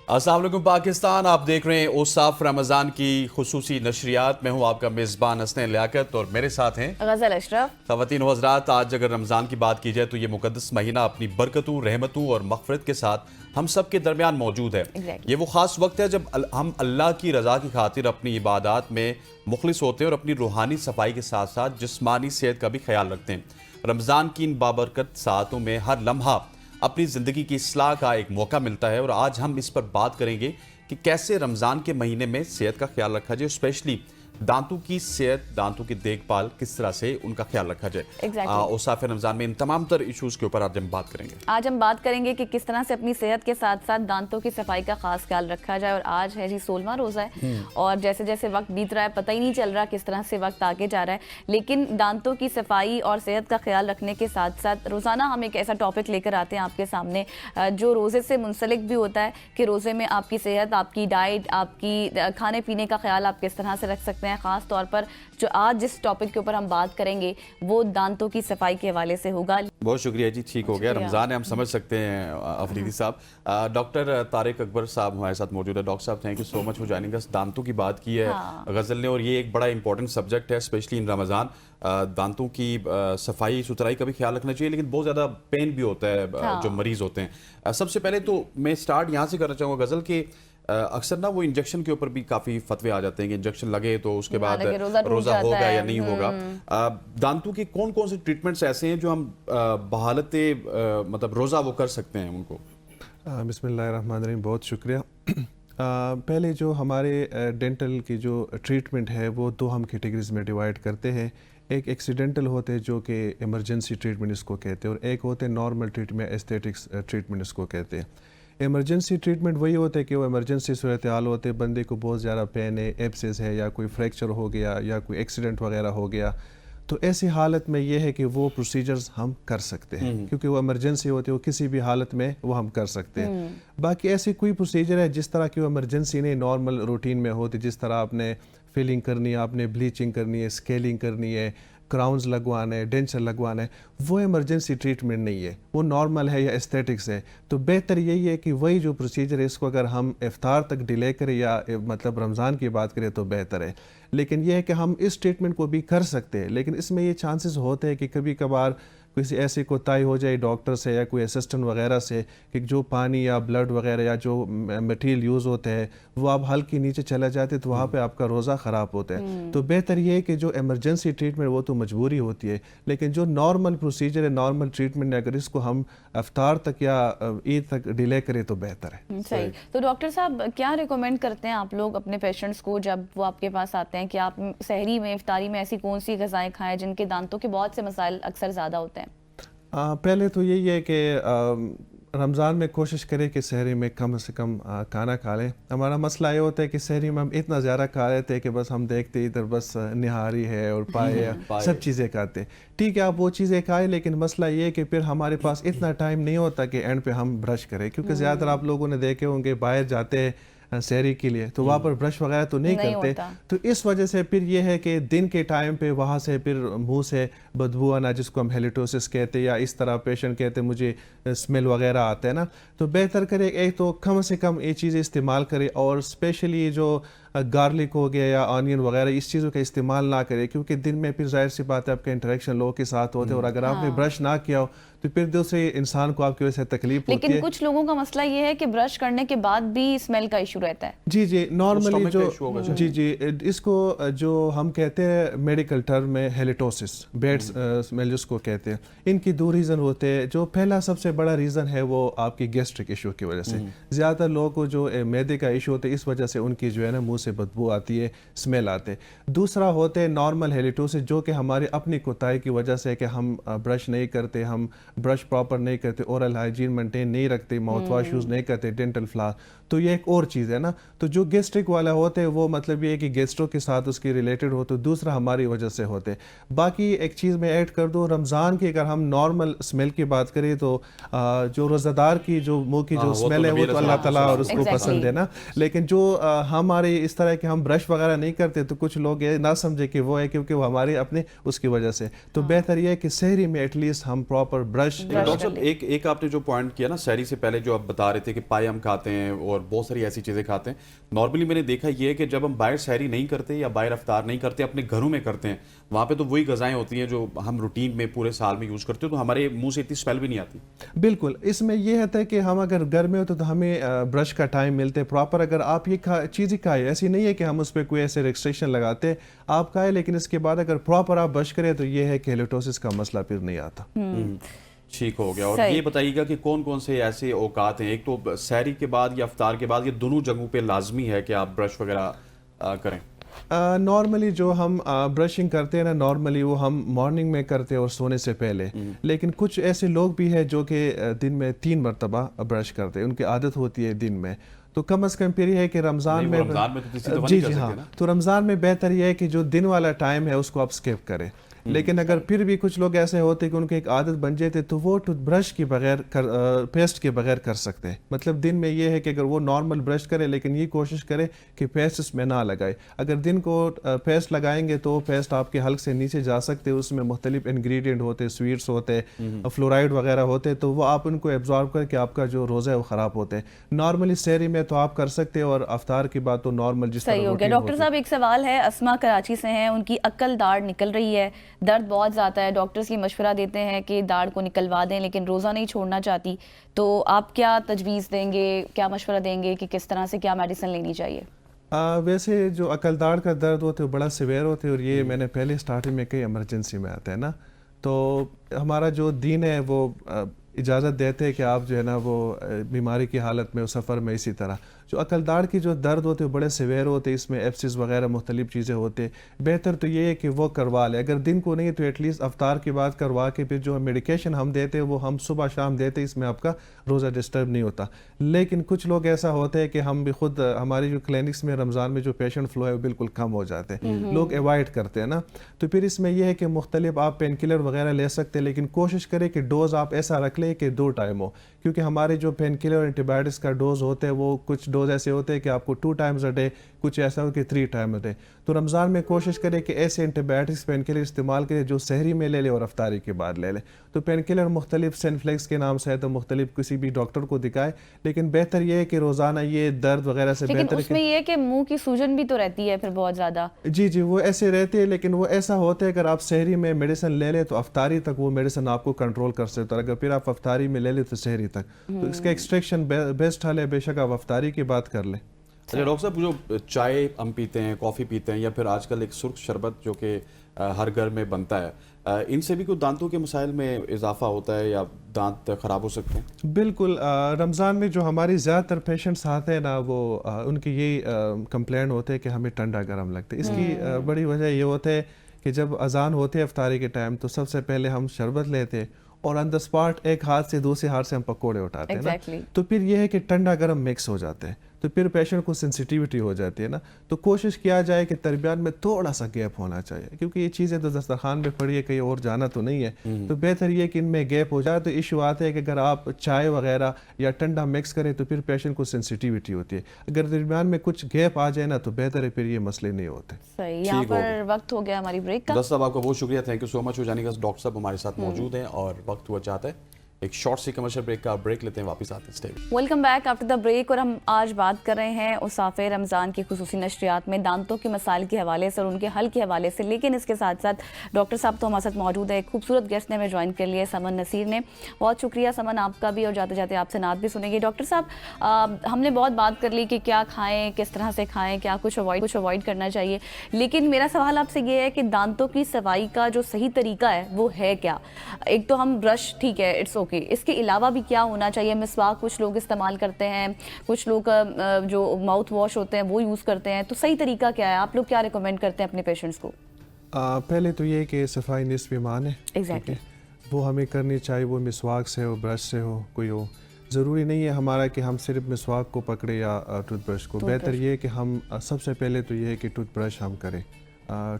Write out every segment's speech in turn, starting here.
अस्सलाम वालेकुम पाकिस्तान, आप देख रहे हैं ओसाफ रमज़ान की खुसूसी नशरियात। मैं हूं आपका मेज़बान हसनैन लियाकत और मेरे साथ हैं गज़ल अशरफ। ख़वातीन व हज़रात, आज अगर रमज़ान की बात की जाए तो ये मुक़द्दस महीना अपनी बरकतों, रहमतों और मग़फ़िरत के साथ हम सब के दरमियान मौजूद है। ये वो ख़ास वक्त है जब हम अल्लाह की रज़ा की खातिर अपनी इबादत में मुखलिस होते हैं और अपनी रूहानी सफाई के साथ साथ जिस्मानी सेहत का भी ख्याल रखते हैं। रमज़ान की इन बाबरकत सातों में हर लम्हा अपनी ज़िंदगी की इस्लाह का एक मौका मिलता है और आज हम इस पर बात करेंगे कि कैसे रमज़ान के महीने में सेहत का ख्याल रखा जाए, स्पेशली दांतों की सेहत, दांतों की देखभाल किस तरह से उनका ख्याल रखा जाए। औसाफ रमज़ान में इन तमाम तर इशूज़ के ऊपर आज हम बात करेंगे। आज हम बात करेंगे कि किस तरह से अपनी सेहत के साथ साथ दांतों की सफाई का खास ख्याल रखा जाए। और आज है जी 16वां रोज़ा है और जैसे जैसे वक्त बीत रहा है पता ही नहीं चल रहा किस तरह से वक्त आगे जा रहा है। लेकिन दांतों की सफाई और सेहत का ख्याल रखने के साथ साथ रोज़ाना हम एक ऐसा टॉपिक लेकर आते हैं आपके सामने जो रोज़े से मुंसलिक भी होता है कि रोज़े में आपकी सेहत, आपकी डाइट, आपकी खाने पीने का ख्याल आप किस तरह से रख सकते हैं। ख़ास तौर पर जो आज जिस टॉपिक के ऊपर हम बात करेंगे वो दांतों की सफाई के हवाले से होगा। बहुत शुक्रिया जी, ठीक हो गया। रमज़ान है, हम समझ सकते हैं अफरीदी साहब। डॉक्टर तारिक अकबर साहब हमारे साथ मौजूद है। डॉक्टर साहब, thank you so much for joining us. दांतों की बात की है गज़ल ने और ये एक बड़ा इंपॉर्टेंट सब्जेक्ट है, स्पेशली इन रमज़ान। दांतों की सफाई सुथराई का भी ख्याल रखना चाहिए, लेकिन बहुत ज़्यादा पेन भी होता है जो मरीज़ होते हैं। सबसे पहले तो मैं स्टार्ट यहाँ से करना चाहूँगा गज़ल के अक्सर ना वो इंजेक्शन के ऊपर भी काफ़ी फतवे आ जाते हैं कि इंजेक्शन लगे तो उसके बाद रोज़ा होगा या नहीं होगा। दांतों के कौन कौन से ट्रीटमेंट्स ऐसे हैं जो हम बहालत मतलब रोज़ा वो कर सकते हैं उनको? बिस्मिल्लाहिर्रहमानिर्रहीम, बहुत शुक्रिया। पहले जो हमारे डेंटल की जो ट्रीटमेंट है वो दो हम कैटेगरीज में डिवाइड करते हैं। एक एक्सीडेंटल होते हैं जो कि इमरजेंसी ट्रीटमेंट इसको कहते हैं, और एक होते हैं नॉर्मल ट्रीटमेंट, एस्थेटिक्स ट्रीटमेंट इसको कहते हैं। इमरजेंसी ट्रीटमेंट वही होता है कि वो इमरजेंसी सूरत हाल होते हैं, बंदे को बहुत ज़्यादा पेन है, एब्सेस है या कोई फ्रैक्चर हो गया या कोई एक्सीडेंट वगैरह हो गया, तो ऐसी हालत में ये है कि वो प्रोसीजर्स हम कर सकते हैं क्योंकि वो इमरजेंसी होती है, वो किसी भी हालत में वो हम कर सकते हैं। बाकी ऐसी कोई प्रोसीजर है जिस तरह की वो इमरजेंसी नहीं, नॉर्मल रूटीन में होती, जिस तरह आपने फिलिंग करनी है, आपने ब्लीचिंग करनी है, स्केलिंग करनी है, क्राउन्स लगवाना है, डेंचर लगवाना है, वो इमरजेंसी ट्रीटमेंट नहीं है, वो नॉर्मल है या एस्थेटिक्स है। तो बेहतर यही है कि वही जो प्रोसीजर है इसको अगर हम इफ्तार तक डिले करें या मतलब रमज़ान की बात करें तो बेहतर है। लेकिन यह है कि हम इस ट्रीटमेंट को भी कर सकते हैं, लेकिन इसमें ये चांसेस होते हैं कि कभी कभार किसी ऐसी कोताही हो जाए डॉक्टर से या कोई असिस्टेंट वगैरह से कि जो पानी या ब्लड वगैरह या जो मटेरियल यूज़ होते हैं वो आप हल्के नीचे चला जाते तो वहाँ पे आपका रोज़ा ख़राब होता है। तो बेहतर ये है कि जो इमरजेंसी ट्रीटमेंट वो तो मजबूरी होती है, लेकिन जो नॉर्मल प्रोसीजर है, नॉर्मल ट्रीटमेंट है, अगर इसको हम अफ्तार तक या ईद तक डिले करें तो बेहतर है। सही। तो डॉक्टर साहब क्या रिकमेंड करते हैं आप लोग अपने पेशेंट्स को जब वो आपके पास आते हैं कि आप सहरी में, इफ्तारी में ऐसी कौन सी ग़िज़ाएं खाएं जिनके दांतों के बहुत से मसाइल अक्सर ज़्यादा होते हैं? पहले तो यही है कि रमज़ान में कोशिश करें कि सहरी में कम से कम खाना खा लें। हमारा मसला ये होता है कि सहरी में हम इतना ज़्यादा खा लेते हैं कि बस हम देखते इधर बस निहारी है और पाए है, सब चीज़ें खाते हैं। ठीक है, आप वो चीज़ें खाएं, लेकिन मसला ये है कि फिर हमारे पास इतना टाइम नहीं होता कि एंड पे हम ब्रश करें, क्योंकि ज़्यादातर आप लोगों ने देखे होंगे बाहर जाते हैं सहरी के लिए तो वहाँ पर ब्रश वगैरह तो नहीं करते। तो इस वजह से फिर ये है कि दिन के टाइम पे वहाँ से फिर मुंह से बदबू आना, जिसको हम हेलिटोसिस कहते हैं, या इस तरह पेशेंट कहते हैं मुझे स्मेल वगैरह आता है ना, तो बेहतर करे एक तो कम से कम ये चीज़ें इस्तेमाल करें, और स्पेशली जो गार्लिक हो गया या ऑनियन वगैरह इस चीज़ों का इस्तेमाल ना करें, क्योंकि दिन में फिर जाहिर सी बात है आपके इंटरेक्शन लोगों के साथ होते हैं, और अगर आपने ब्रश ना किया हो तो फिर दूसरे इंसान को आपकी वजह से तकलीफ होती है। लेकिन कुछ लोगों का मसला ये है कि ब्रश करने के बाद भी स्मेल का इशू रहता है। जी, नॉर्मली जो जी इसको जो हम कहते हैं मेडिकल टर्म में हेलिटोसिस, बैड स्मेल जिसको कहते हैं, इनकी दो रीज़न होते हैं। जो पहला सबसे बड़ा रीज़न है वो आपकी गैस्ट्रिक इशू की वजह से, ज़्यादातर लोगों को जो मैदे का इशू होता है इस वजह से उनकी जो है ना मुँह से बदबू आती है, स्मेल आते हैं। दूसरा होते हैं नॉर्मल हेलिटोसिस, जो कि हमारी अपनी कोताही की वजह से कि हम ब्रश नहीं करते, हम ब्रश प्रॉपर नहीं करते, ओरल हाइजीन मेंटेन नहीं रखते, माउथ वॉश यूज़ नहीं करते, डेंटल फ्लॉस, तो ये एक और चीज़ है ना। तो जो गैस्ट्रिक वाला होते हैं वो मतलब ये है कि गैस्ट्रो के साथ उसकी रिलेटेड हो, तो दूसरा हमारी वजह से होते हैं। बाकी एक चीज़ मैं ऐड कर दूँ, रमज़ान की अगर हम नॉर्मल स्मेल की बात करें तो जो रोज़ादार की जो मुँह की जो स्मेल है वो तो अल्लाह ताला और उसको पसंद है ना, लेकिन जो हमारे इस तरह कि हम ब्रश वगैरह नहीं करते तो कुछ लोग ये ना समझे कि वो है क्योंकि वो हमारे अपने उसकी वजह से, तो बेहतर ये है कि सहरी में एटलीस्ट हम प्रॉपर ब्रश। डॉक्टर साहब एक आपने जो पॉइंट किया ना सहरी से पहले, जो आप बता रहे थे कि पाए हम खाते हैं और बहुत सारी ऐसी चीज़ें खाते हैं, नॉर्मली मैंने देखा ये है कि जब हम बाहर सहरी नहीं करते या बाहर अफ्तार नहीं करते, अपने घरों में करते हैं, वहाँ पे तो वही ग़िज़ाएं होती हैं जो हम रूटीन में पूरे साल में यूज़ करते हो, तो हमारे मुंह से इतनी स्मेल भी नहीं आती। बिल्कुल, इसमें ये होता है कि हम अगर घर में होते तो हमें ब्रश का टाइम मिलते प्रॉपर, अगर आप ये चीज़ ही खाए, ऐसी नहीं है कि हम उस पर कोई ऐसे रिस्ट्रिक्शन लगाते, आप खाए लेकिन इसके बाद अगर प्रॉपर आप ब्रश करें तो ये है कि हेलिटोसिस का मसला फिर नहीं आता। ठीक हो गया। और ये बताइएगा कि कौन कौन से ऐसे औकात हैं, एक तो सहरी के बाद या अफ्तार के बाद, ये दोनों जगहों पे लाजमी है कि आप ब्रश वगैरह करें? नॉर्मली जो हम ब्रशिंग करते हैं ना, नॉर्मली वो हम मॉर्निंग में करते हैं और सोने से पहले, लेकिन कुछ ऐसे लोग भी हैं जो कि दिन में 3 मरतबा ब्रश करते हैं, उनकी आदत होती है दिन में, तो कम अज़ कम फिर ये है कि रमज़ान में तो किसी दफ़ा जी नहीं कर जी सकते हाँ, ना? तो रमज़ान में बेहतर ये है कि जो दिन वाला टाइम है उसको आप स्किप करें। लेकिन अगर फिर भी कुछ लोग ऐसे होते हैं कि उनकी एक आदत बन जाती है तो वो टूथब्रश के बगैर पेस्ट के बगैर कर सकते हैं। मतलब दिन में ये है कि अगर वो नॉर्मल ब्रश करे लेकिन ये कोशिश करे कि पेस्ट इसमें ना लगाए। अगर दिन को पेस्ट लगाएंगे तो पेस्ट आपके हल्क से नीचे जा सकते हैं, उसमें मुख्तलिफ इंग्रेडिएंट होते हैं, स्वीट्स होते हैं, फ्लोराइड वगैरह होते हैं, तो वो आप उनको एब्जॉर्ब करके आपका जो रोज़ा है वो ख़राब होते हैं। नॉर्मली सहरी में तो आप कर सकते हैं और अफ्तार के बाद तो नॉर्मल जिस सही हो गया। डॉक्टर साहब एक सवाल है, अस्मा कराची से हैं, उनकी अक्ल दाढ़ निकल रही है, दर्द बहुत ज़्यादा है, डॉक्टर्स ये मशवरा देते हैं कि दाढ़ को निकलवा दें लेकिन रोज़ा नहीं छोड़ना चाहती, तो आप क्या तजवीज़ देंगे, क्या मशवरा देंगे कि किस तरह से क्या मेडिसिन लेनी चाहिए? वैसे जो अकलदाड़ का दर्द होते है बड़ा सिवियर होते हैं और ये मैंने पहले स्टार्टिंग में कई इमरजेंसी में आता है ना, तो हमारा जो दीन है वो इजाज़त देते हैं कि आप जो है ना वो बीमारी की हालत में सफ़र में इसी तरह जो अकलदाड़ की जो दर्द होते हैं बड़े सिवियर होते हैं, इसमें एब्सिस वगैरह मुख्तलिफ चीज़ें होते हैं, बेहतर तो ये है कि वो करवा ले, अगर दिन को नहीं तो एटलीस्ट अफ्तार के बाद करवा के फिर जो मेडिकेशन हम देते हैं वो हम सुबह शाम देते हैं, इसमें आपका रोज़ा डिस्टर्ब नहीं होता। लेकिन कुछ लोग ऐसा होते हैं कि हम भी खुद हमारी जो क्लिनिक्स में रमज़ान में जो पेशेंट फ्लो है वो बिल्कुल कम हो जाते हैं, लोग अवॉइड करते हैं ना, तो फिर इसमें यह है कि मुख्तलिफ आप पेन किलर वगैरह ले सकते हैं, लेकिन कोशिश करें कि डोज़ आप ऐसा रख लें कि 2 टाइम हो, क्योंकि हमारे जो पेन किलर और एंटीबायोटिक्स का डोज होते हैं वो कुछ डोज ऐसे होते हैं कि आपको 2 टाइम्स अ डे, कुछ ऐसा हो कि 3 टाइम अ डे। तो रमज़ान में कोशिश करें कि ऐसे एंटीबायोटिक्स पेन किलर इस्तेमाल करें जो सहरी में ले ले और अफ्तारी के बाद ले ले। तो पेन किलर मुख्तलिफ सेनफ्लेक्स के नाम से है, तो मुख्तलिफ किसी भी डॉक्टर को दिखाए, लेकिन बेहतर ये है कि रोज़ाना ये दर्द वगैरह से लेकिन बेहतर उसमें ये है कि मुंह की सूजन भी तो रहती है फिर बहुत ज़्यादा। जी जी, वो ऐसे रहते हैं, लेकिन वो ऐसा होता है अगर आप सहरी में मेडिसिन ले लें तो अफ्तारी तक वो मेडिसिन आपको कंट्रोल कर सकते हो, अगर फिर आप अफ्तारी में ले लें तो सहरी तक, तो इसका एक्सट्रैक्शन बेस्ट हल है, बेशक आप अफ्तारी की बात कर लें। अच्छा डॉक्टर साहब, जो चाय हम पीते हैं, कॉफ़ी पीते हैं, या फिर आजकल एक सुर्ख शरबत जो कि हर घर में बनता है, इनसे भी कुछ दांतों के मसाइल में इजाफा होता है या दांत ख़राब हो सकते हैं? बिल्कुल, रमज़ान में जो हमारी ज़्यादातर पेशेंट्स आते हैं ना वो उनकी यही कंप्लेंट होते हैं कि हमें ठंडा गर्म लगता है। इसकी बड़ी वजह ये होता है कि जब अजान होती है अफ्तारी के टाइम तो सबसे पहले हम शरबत लेते हैं और ऑन द स्पॉट एक हाथ से दूसरे हाथ से हम पकोड़े उठाते हैं ना, तो फिर ये है कि ठंडा गर्म मिक्स हो जाते हैं, तो फिर पेशेंट को सेंसिटिविटी हो जाती है ना, तो कोशिश किया जाए कि दरमियान में थोड़ा सा गैप होना चाहिए, क्योंकि ये चीज़ें तो दस्तरखान में पड़ी है, कहीं और जाना तो नहीं है, तो बेहतर ये कि इनमें गैप हो जाए। तो इशू आता है कि अगर आप चाय वगैरह या ठंडा मिक्स करें तो फिर पेशेंट को सेंसिटिविटी होती है, अगर दरमियान में कुछ गैप आ जाए ना तो बेहतर है, फिर ये मसले नहीं होते। सही, यहाँ पर वक्त हो गया हमारी ब्रेक का। डॉक्टर साहब आपका बहुत शुक्रिया, थैंक यू सो मच। हो जाने का डॉक्टर साहब हमारे साथ मौजूद हैं और वक्त हुआ चाहता है एक शॉर्ट सी कमर्शियल ब्रेक का, ब्रेक लेते हैं, वापस आते हैं। Stay welcome back after the break. और हम आज बात कर रहे हैं उसाफ़े रमज़ान की खुसूसी नशरियात में दांतों के मसाइल के हवाले से और उनके हल के हवाले से, लेकिन इसके साथ साथ डॉक्टर साहब तो हमारे साथ मौजूद है, एक खूबसूरत गेस्ट ने हमें ज्वाइन कर लिया है, समन नसीर ने। बहुत शुक्रिया समन आपका भी, और जाते जाते आपसे नात भी सुनेंगे। डॉक्टर साहब, हमने बहुत बात कर ली कि क्या खाएँ, किस तरह से खाएँ, क्या कुछ अवॉइड करना चाहिए, लेकिन मेरा सवाल आपसे ये है कि दांतों की सफाई का जो सही तरीका है वो है क्या? एक तो हम ब्रश ठीक है, इट्स ओके, इसके अलावा भी क्या होना चाहिए? मिसवाक कुछ लोग इस्तेमाल करते हैं, कुछ लोग जो माउथ वॉश होते हैं वो यूज़ करते हैं, तो सही तरीका क्या है? आप लोग क्या रिकमेंड करते हैं अपने पेशेंट्स को? पहले तो ये कि सफाई निस्फ़ ईमान है, एग्जैक्टली, वो हमें करनी चाहिए, वो मिसवाक से हो, ब्रश से हो, कोई हो, ज़रूरी नहीं है हमारा कि हम सिर्फ मिसवाक को पकड़े या टूथब्रश को। बेहतर ये है कि हम सबसे पहले तो ये है कि टूथब्रश हम करें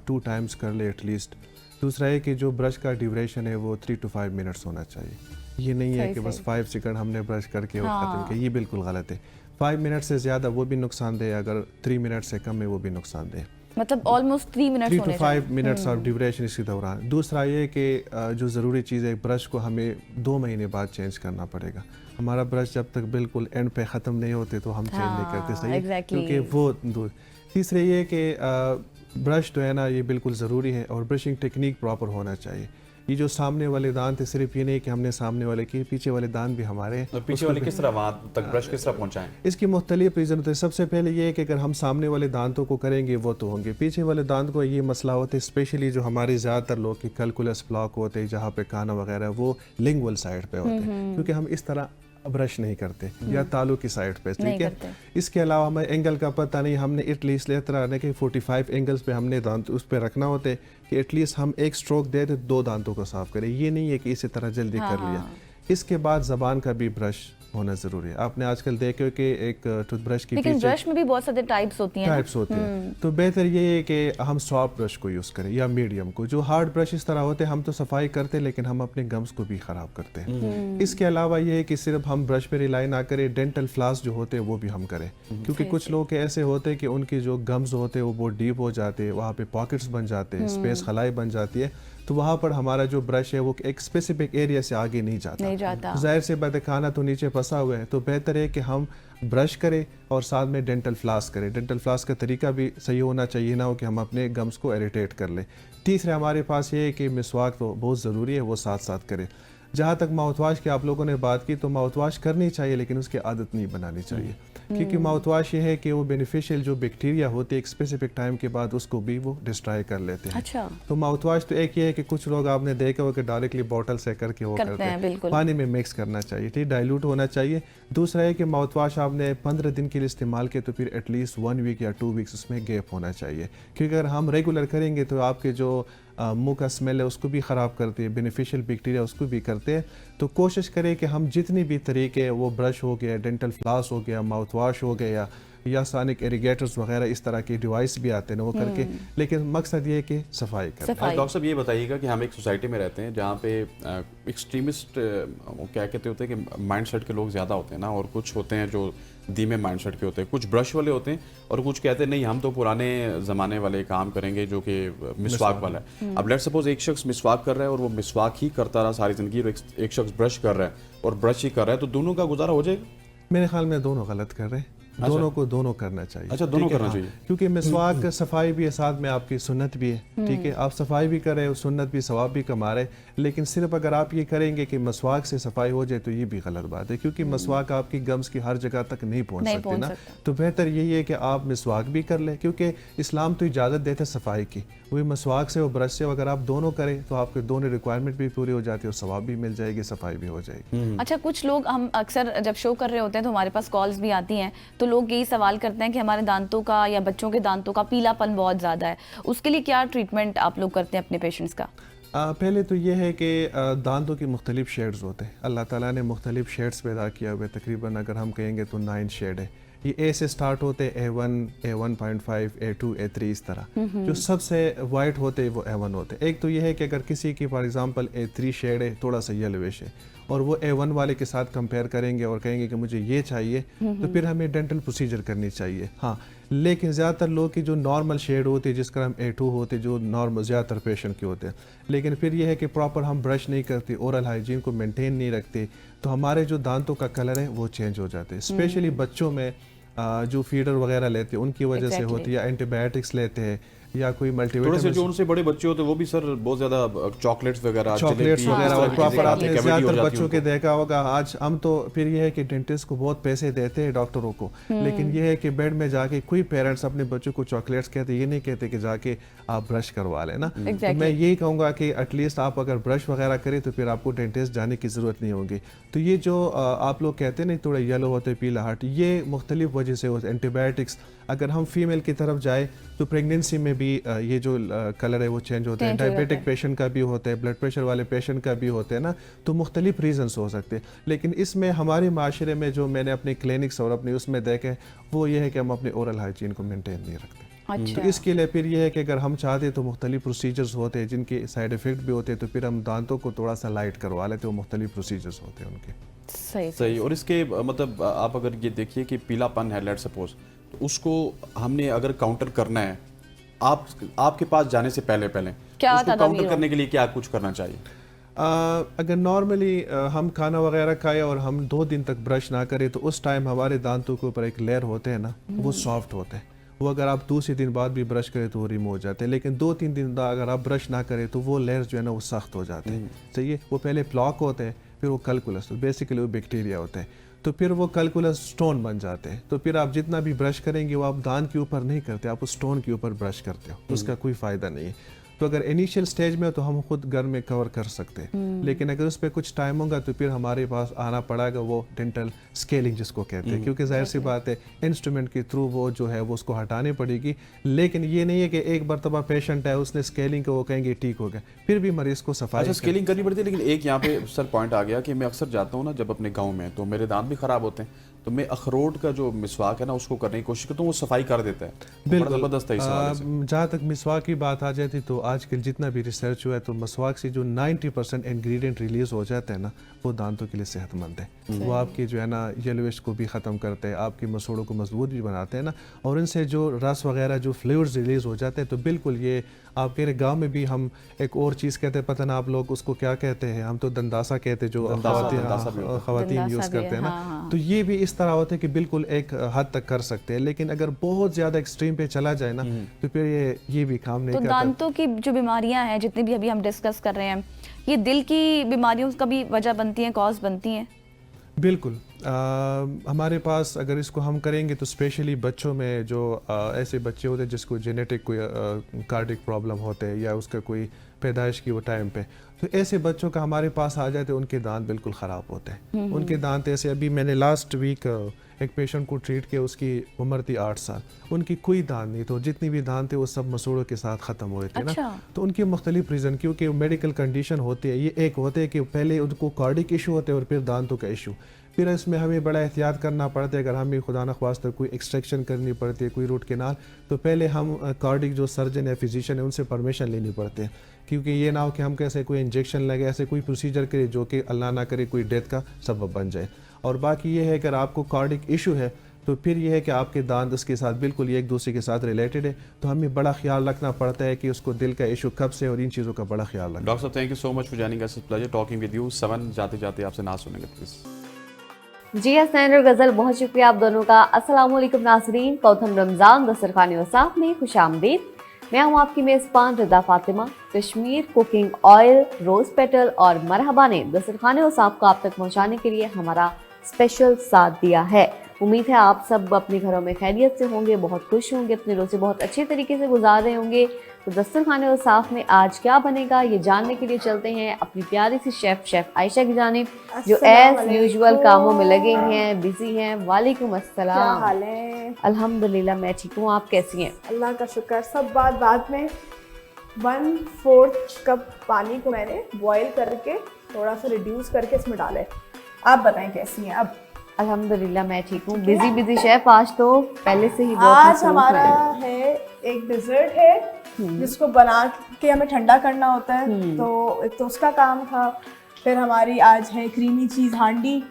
2 टाइम्स कर ले एटलीस्ट। दूसरा है कि जो ब्रश का ड्यूरेशन है वो 3 to 5 मिनट्स होना चाहिए, ये नहीं है कि बस 5 सेकंड हमने ब्रश करके वो ख़त्म किया, ये बिल्कुल गलत है। 5 मिनट से ज़्यादा वो भी नुकसानदेह, अगर 3 मिनट से कम है वो भी नुकसानदेह। मतलब almost 3 minute 3 to 5 minutes of duration इसके दौरान। दूसरा ये कि जो ज़रूरी चीज़ है, ब्रश को हमें 2 महीने बाद चेंज करना पड़ेगा। हमारा ब्रश जब तक बिल्कुल एंड पे ख़त्म नहीं होते तो हम चेंज नहीं करते, सही, क्योंकि वो तीसरे ये कि ब्रश जो है ना ये बिल्कुल ज़रूरी है और ब्रशिंग टेक्निक प्रॉपर होना चाहिए। ये जो सामने वाले दांत है, सिर्फ ये नहीं कि हमने सामने वाले की, पीछे वाले दांत भी हमारे, और पीछे वाले किस तरह वहाँ तक ब्रश किस तरह पहुँचाएं? इसकी मुख्तलिफ रीज़न होते हैं। सबसे पहले ये है कि अगर हम सामने वाले दांतों को करेंगे वो तो होंगे, पीछे वाले दांत को ये मसला होता है, स्पेशली जो हमारे ज़्यादातर लोग की कैलकुलस ब्लॉक होते हैं, जहाँ पे काना वगैरह वो लिंगुअल साइड पे होते हैं, क्योंकि हम इस तरह ब्रश नहीं करते, या तालू की साइड पे, ठीक है। इसके अलावा हमें एंगल का पता नहीं, हमने एटलीस्ट इस तरह कि 45 एंगल्स पे हमने दांत उस पर रखना होते कि एटलीस्ट हम एक स्ट्रोक दे तो 2 दांतों को साफ करें। ये नहीं है कि इसी तरह जल्दी कर लिया। इसके बाद ज़बान का भी ब्रश होना ज़रूरी है। आपने आजकल देखे कि एक टूथब्रश की, लेकिन ब्रश में भी बहुत सारे टाइप्स होती हैं, तो बेहतर ये है कि हम सॉफ्ट ब्रश को यूज़ करें या मीडियम को। जो हार्ड ब्रश इस तरह होते हैं, हम तो सफाई करते हैं लेकिन हम अपने गम्स को भी ख़राब करते हैं। इसके अलावा ये है कि सिर्फ हम ब्रश पे रिलाई ना करें, डेंटल फ्लॉस जो होते हैं वो भी हम करें, क्योंकि कुछ लोग ऐसे होते हैं कि उनके जो गम्स होते हैं वो बहुत डीप हो जाते हैं, वहाँ पे पॉकेट्स बन जाते हैं, स्पेस खलाई बन जाती है, तो वहाँ पर हमारा जो ब्रश है वो एक स्पेसिफिक एरिया से आगे नहीं जाता। जाहिर से बात है, खाना तो नीचे फंसा हुआ है, तो बेहतर है कि हम ब्रश करें और साथ में डेंटल फ्लॉस करें। डेंटल फ्लॉस का तरीका भी सही होना चाहिए, ना हो कि हम अपने गम्स को इरिटेट कर लें। तीसरे हमारे पास ये है कि मिसवाक तो बहुत ज़रूरी है, वो साथ साथ करें। जहाँ तक माउथ वाश की आप लोगों ने बात की, तो माउथ वाश करनी चाहिए लेकिन उसकी आदत नहीं बनानी चाहिए, क्योंकि माउथ वाश ये है कि वो बेनिफिशियल जो बैक्टीरिया होते हैं एक स्पेसिफिक टाइम के बाद उसको भी वो डिस्ट्रॉय कर लेते हैं। अच्छा। तो माउथ वाश तो एक ये है कि कुछ लोग आपने देखा हो कि डायरेक्टली बॉटल से करके वो करते हैं, पानी में मिक्स करना चाहिए, ठीक, डाइल्यूट होना चाहिए। दूसरा है कि माउथ वाश आपने 15 दिन के लिए इस्तेमाल किया तो फिर एटलीस्ट 1 वीक या 2 वीक्स उसमें गैप होना चाहिए, क्योंकि अगर हम रेगुलर करेंगे तो आपके जो मुंह का स्मेल है उसको भी ख़राब करते हैं, बेनिफिशियल बैक्टीरिया उसको भी करते हैं। तो कोशिश करें कि हम जितनी भी तरीके, वो ब्रश हो गया, डेंटल फ्लॉस हो गया, माउथ वाश हो गया, या सानिक इरिगेटर्स वगैरह इस तरह के डिवाइस भी आते हैं वो करके, लेकिन मकसद ये है कि सफाई करें। डॉक्टर साहब ये बताइएगा कि हम एक सोसाइटी में रहते हैं जहाँ पे एक्सट्रीमिस्ट क्या कहते होते हैं कि माइंड सेट के लोग ज़्यादा होते हैं ना, और कुछ होते हैं जो धीमे माइंड सेट के होते हैं, कुछ ब्रश वाले होते हैं और कुछ कहते हैं नहीं हम तो पुराने ज़माने वाले काम करेंगे जो कि मिसवाक वाला है। अब लेट्स सपोज एक शख्स मिसवाक कर रहा है और वो मिसवाक ही करता रहा सारी ज़िंदगी, और एक शख्स ब्रश कर रहा है और ब्रश ही कर रहा है, तो दोनों का गुजारा हो जाएगा? मेरे ख्याल में दोनों गलत कर रहे हैं। दोनों को दोनों करना चाहिए। अच्छा, दोनों करना चाहिए, क्योंकि मिसवाक सफाई भी है, साथ में आपकी सुन्नत भी है, ठीक है। आप सफाई भी कर रहे हो, सुन्नत भी, सवाब भी कमा रहे, लेकिन सिर्फ अगर आप ये करेंगे कि मसवाक से सफाई हो जाए तो ये भी गलत बात है, क्योंकि मसवाक आपकी गम्स की हर जगह तक नहीं पहुंच सकती ना। तो बेहतर यही है कि आप मिसवाक भी कर लें, क्योंकि इस्लाम तो इजाज़त देता है सफाई की, वही मसवाक से और ब्रश से अगर आप दोनों करें तो आपके दोनों रिक्वायरमेंट भी पूरी हो जाती है और सवाब भी मिल जाएगी, सफाई भी हो जाएगी। अच्छा, कुछ लोग, हम अक्सर जब शो कर रहे होते हैं तो हमारे पास कॉल्स भी आती हैं, तो लोग यही सवाल करते हैं कि हमारे दांतों का या बच्चों के दांतों का पीलापन बहुत ज़्यादा है, उसके लिए क्या ट्रीटमेंट आप लोग करते हैं अपने पेशेंट्स का? पहले तो ये है कि दांतों की मुख्तलिफ शेड्स होते हैं, अल्लाह ताला ने मुख्तलिफ शेड्स पैदा किया हुए, तकरीबन अगर हम कहेंगे तो 9 शेड है। ये ए से स्टार्ट होते हैं, A1, A1.5, A2, A3 इस तरह। जो सबसे वाइट होते हैं वो A1 होते हैं। एक तो ये है कि अगर किसी की फॉर एग्जांपल A3 शेड है, थोड़ा सा येलोविश है, और वो A1 वाले के साथ कंपेयर करेंगे और कहेंगे कि मुझे ये चाहिए, तो फिर हमें डेंटल प्रोसीजर करनी चाहिए। हाँ, लेकिन ज़्यादातर लोग की जो नॉर्मल शेड होती है, जिसका हम A2 होते हैं, जो नॉर्मल ज़्यादातर पेशेंट के होते हैं, लेकिन फिर ये है कि प्रॉपर हम ब्रश नहीं करते, ओरल हाइजीन को मेंटेन नहीं रखते, तो हमारे जो दांतों का कलर है वो चेंज हो जाते हैं। स्पेशली बच्चों में जो फीडर वगैरह लेते हैं उनकी वजह से होती है, या एंटीबायोटिक्स लेते हैं, या कोई मल्टीविटामिन। जो उनसे बड़े बच्चे होते हैं वो भी सर बहुत ज्यादा चॉकलेट्स वगैरह और प्रॉपर आपने ज़्यादातर बच्चों के देखा होगा। आज हम तो फिर ये है कि डेंटिस्ट को बहुत पैसे देते हैं, डॉक्टरों को, लेकिन ये है कि बेड में जाके कोई पेरेंट्स अपने बच्चों को चॉकलेट्स कहते, ये नहीं कहते कि जाके आप ब्रश करवा लें ना। तो मैं यही कहूँगा कि एटलीस्ट आप अगर ब्रश वगैरह करें तो फिर आपको डेंटिस्ट जाने की ज़रूरत नहीं होगी। तो ये जो आप लोग कहते हैं ना थोड़ा येलो होते पीलाहट, ये मुख्तलिफ वजह से होते। एंटीबायोटिक्स अगर हम फीमेल की तरफ जाए तो प्रेगनेंसी में भी ये जो कलर है वो चेंज होते हैं। डायबिटिक पेशेंट का भी होता है, ब्लड प्रेशर वाले पेशेंट का भी होते हैं ना, तो मुख्तलिफ रीजंस हो सकते हैं। लेकिन इसमें हमारे माशरे में जो मैंने अपने क्लिनिक्स और अपने उसमें देखे, वो ये है कि हम अपने ओरल हाइजीन को मेंटेन नहीं रखते। अच्छा। तो इसके लिए फिर ये है कि अगर हम चाहते तो मुख्तलिफ प्रोसीजर्स होते हैं जिनके साइड इफ़ेक्ट भी होते हैं, तो फिर हम दांतों को थोड़ा सा लाइट करवा लेते हैं, वो मुख्तलिफ प्रोसीजर्स होते हैं उनके। सही। और इसके मतलब आप अगर ये देखिए कि पीलापन है लेट सपोज, तो उसको हमने अगर काउंटर करना है, आपके पास जाने से पहले क्या उसको काउंटर करने के लिए क्या कुछ करना चाहिए? अगर नॉर्मली हम खाना वगैरह खाए और हम 2 दिन तक ब्रश ना करें तो उस टाइम हमारे दांतों के ऊपर एक लेयर होते हैं ना, वो सॉफ्ट होते हैं। वो अगर आप दूसरे दिन बाद भी ब्रश करें तो वो रिमूव हो जाते हैं, लेकिन 2-3 दिन बाद अगर आप ब्रश ना करें तो वो लेयर्स जो है ना वो सख्त हो जाते हैं। सही है। वो पहले प्लॉक होते हैं, फिर वो कैलकुलस, तो बेसिकली वो बैक्टीरिया होते हैं, तो फिर वो कैलकुलस स्टोन बन जाते हैं। तो फिर आप जितना भी ब्रश करेंगे वो आप दांत के ऊपर नहीं करते, आप उस स्टोन के ऊपर ब्रश करते हो, उसका कोई फ़ायदा नहीं है। तो अगर इनिशियल स्टेज में तो हम खुद घर में कवर कर सकते हैं, लेकिन अगर उस पर कुछ टाइम होगा तो फिर हमारे पास आना पड़ेगा वो डेंटल स्केलिंग जिसको कहते हैं, क्योंकि जाहिर सी बात है इंस्ट्रूमेंट के थ्रू वो जो है वो उसको हटानी पड़ेगी। लेकिन ये नहीं है कि एक मरतबा पेशेंट है उसने स्केलिंग को वो कहेंगे ठीक हो गया, फिर भी मरीज को सफाई। अच्छा, स्केलिंग करनी पड़ती है। लेकिन एक यहाँ पे सर पॉइंट आ गया कि मैं अक्सर जाता हूँ ना जब अपने गाँव में, तो मेरे दांत भी खराब होते हैं, तो मैं अखरोट का जो मिसवाक है ना उसको करने की कोशिश करता हूँ, वो सफाई कर देता है। बड़ा ज़बरदस्त है इस हवाले से। जहाँ तक मिसवाक की बात आ जाती तो आजकल जितना भी रिसर्च हुआ है तो मिसवाक से जो 90% इंग्रेडिएंट रिलीज हो जाते हैं ना वो दांतों के लिए सेहतमंद है। वो आपकी जो है ना येलोइश को भी ख़त्म करते हैं, आपके मसूड़ों को मजबूत भी बनाते हैं ना, और इनसे जो रस वगैरह जो फ्लूइड्स रिलीज हो जाते हैं, तो बिल्कुल ये आपके गांव में भी हम एक और चीज़ कहते हैं, पता ना आप लोग उसको क्या कहते हैं, हम तो दंदासा कहते हैं जो ख़वातीन यूज़ करते हैं ना, तो ये भी इस तरह होते हैं कि बिल्कुल एक हद तक कर सकते हैं, लेकिन अगर बहुत ज़्यादा एक्सट्रीम पे चला जाए ना तो फिर ये भी काम नहीं करता। तो दांतों की जो बीमारियां हैं जितनी भी अभी हम डिस्कस कर रहे हैं, ये दिल की बीमारियों का भी वजह बनती हैं, कॉज बनती हैं? बिल्कुल। हमारे पास अगर इसको हम करेंगे तो स्पेशली बच्चों में जो ऐसे बच्चे होते हैं जिसको जेनेटिक कोई कार्डिक प्रॉब्लम होते हैं या उसका कोई पैदाइश की वो टाइम पे, तो ऐसे बच्चों का हमारे पास आ जाते हैं, उनके दांत बिल्कुल ख़राब होते हैं। उनके दांत ऐसे, अभी मैंने लास्ट वीक एक पेशेंट को ट्रीट किया, उसकी उम्र थी 8 साल, उनकी कोई दांत नहीं, तो जितनी भी दांत थे वो सब मसूड़ों के साथ ख़त्म हुए थे। अच्छा। ना, तो उनके मुख्तलिफ रीज़न, क्योंकि मेडिकल कंडीशन होती है, ये एक होते हैं कि पहले उनको कार्डिक इशू होते हैं और फिर दांतों का इशू, फिर इसमें हमें बड़ा एहतियात करना पड़ता है। अगर हमें खुदा न ख्वास्ता कोई एक्सट्रैक्शन करनी पड़ती है, कोई रूट केनाल, तो पहले हम कार्डिक जो सर्जन या फिजिशियन है उनसे परमिशन लेनी पड़ती है, क्योंकि ये ना हो कि हम कैसे कोई इंजेक्शन लगे, ऐसे कोई प्रोसीजर करे जो कि अल्लाह ना करे कोई डेथ का सबब बन जाए। और बाकी ये है कि अगर आपको कार्डिक इशू है तो फिर यह है कि आपके दांत उसके साथ बिल्कुल एक दूसरे के साथ रिलेटेड है, तो हमें बड़ा ख्याल रखना पड़ता है कि उसको दिल का इशू कब से, और इन चीज़ों का बड़ा ख्याल रखना। डॉक्टर साहब, thank you so much for joining us, pleasure talking with you. 7 जाते जाते आपसे ना सुनेंगे प्लीज़। जी हसनैन और गज़ल, बहुत शुक्रिया आप दोनों का। अस्सलाम वालेकुम नाज़रीन, कौथम रमज़ान दस्तरखान वसाफ में खुशामदीद। मैं हूँ आपकी मेज़बान रज़ा फ़ातिमा। कश्मीर कुकिंग ऑयल, रोज़ पेटल और मरहबा ने दस्तरखान वसाफ को आप तक पहुँचाने के लिए हमारा स्पेशल साथ दिया है। उम्मीद है आप सब अपने घरों में खैरियत से होंगे, बहुत खुश होंगे, अपने रोज़े बहुत अच्छे तरीके से गुजार रहे होंगे। तो दस्तरखाने वसाफ में आज क्या बनेगा ये जानने के लिए चलते हैं अपनी प्यारी सी शेफ़ आयशा की जानिब, जो एज यूजुअल कामों में लगे हैं, बिजी हैं। वालेकुम अस्सलाम। क्या हाल है? अल्हम्दुलिल्लाह मैं ठीक हूँ, आप कैसी हैं? अल्लाह का शुक्र। सब बात बाद में। 1/4 कप पानी को मैंने बॉईल करके थोड़ा सा रिड्यूस करके इसमें डाले। आप बताएं कैसी हैं अब? अल्हम्दुलिल्लाह मैं ठीक हूँ। बिजी शेफ आज तो पहले से ही बहुत आज मसरूफ हमारा है। है एक डिजर्ट है जिसको बना के हमें ठंडा करना होता है, तो एक तो उसका काम था। फिर हमारी आज है क्रीमी चीज हांडी।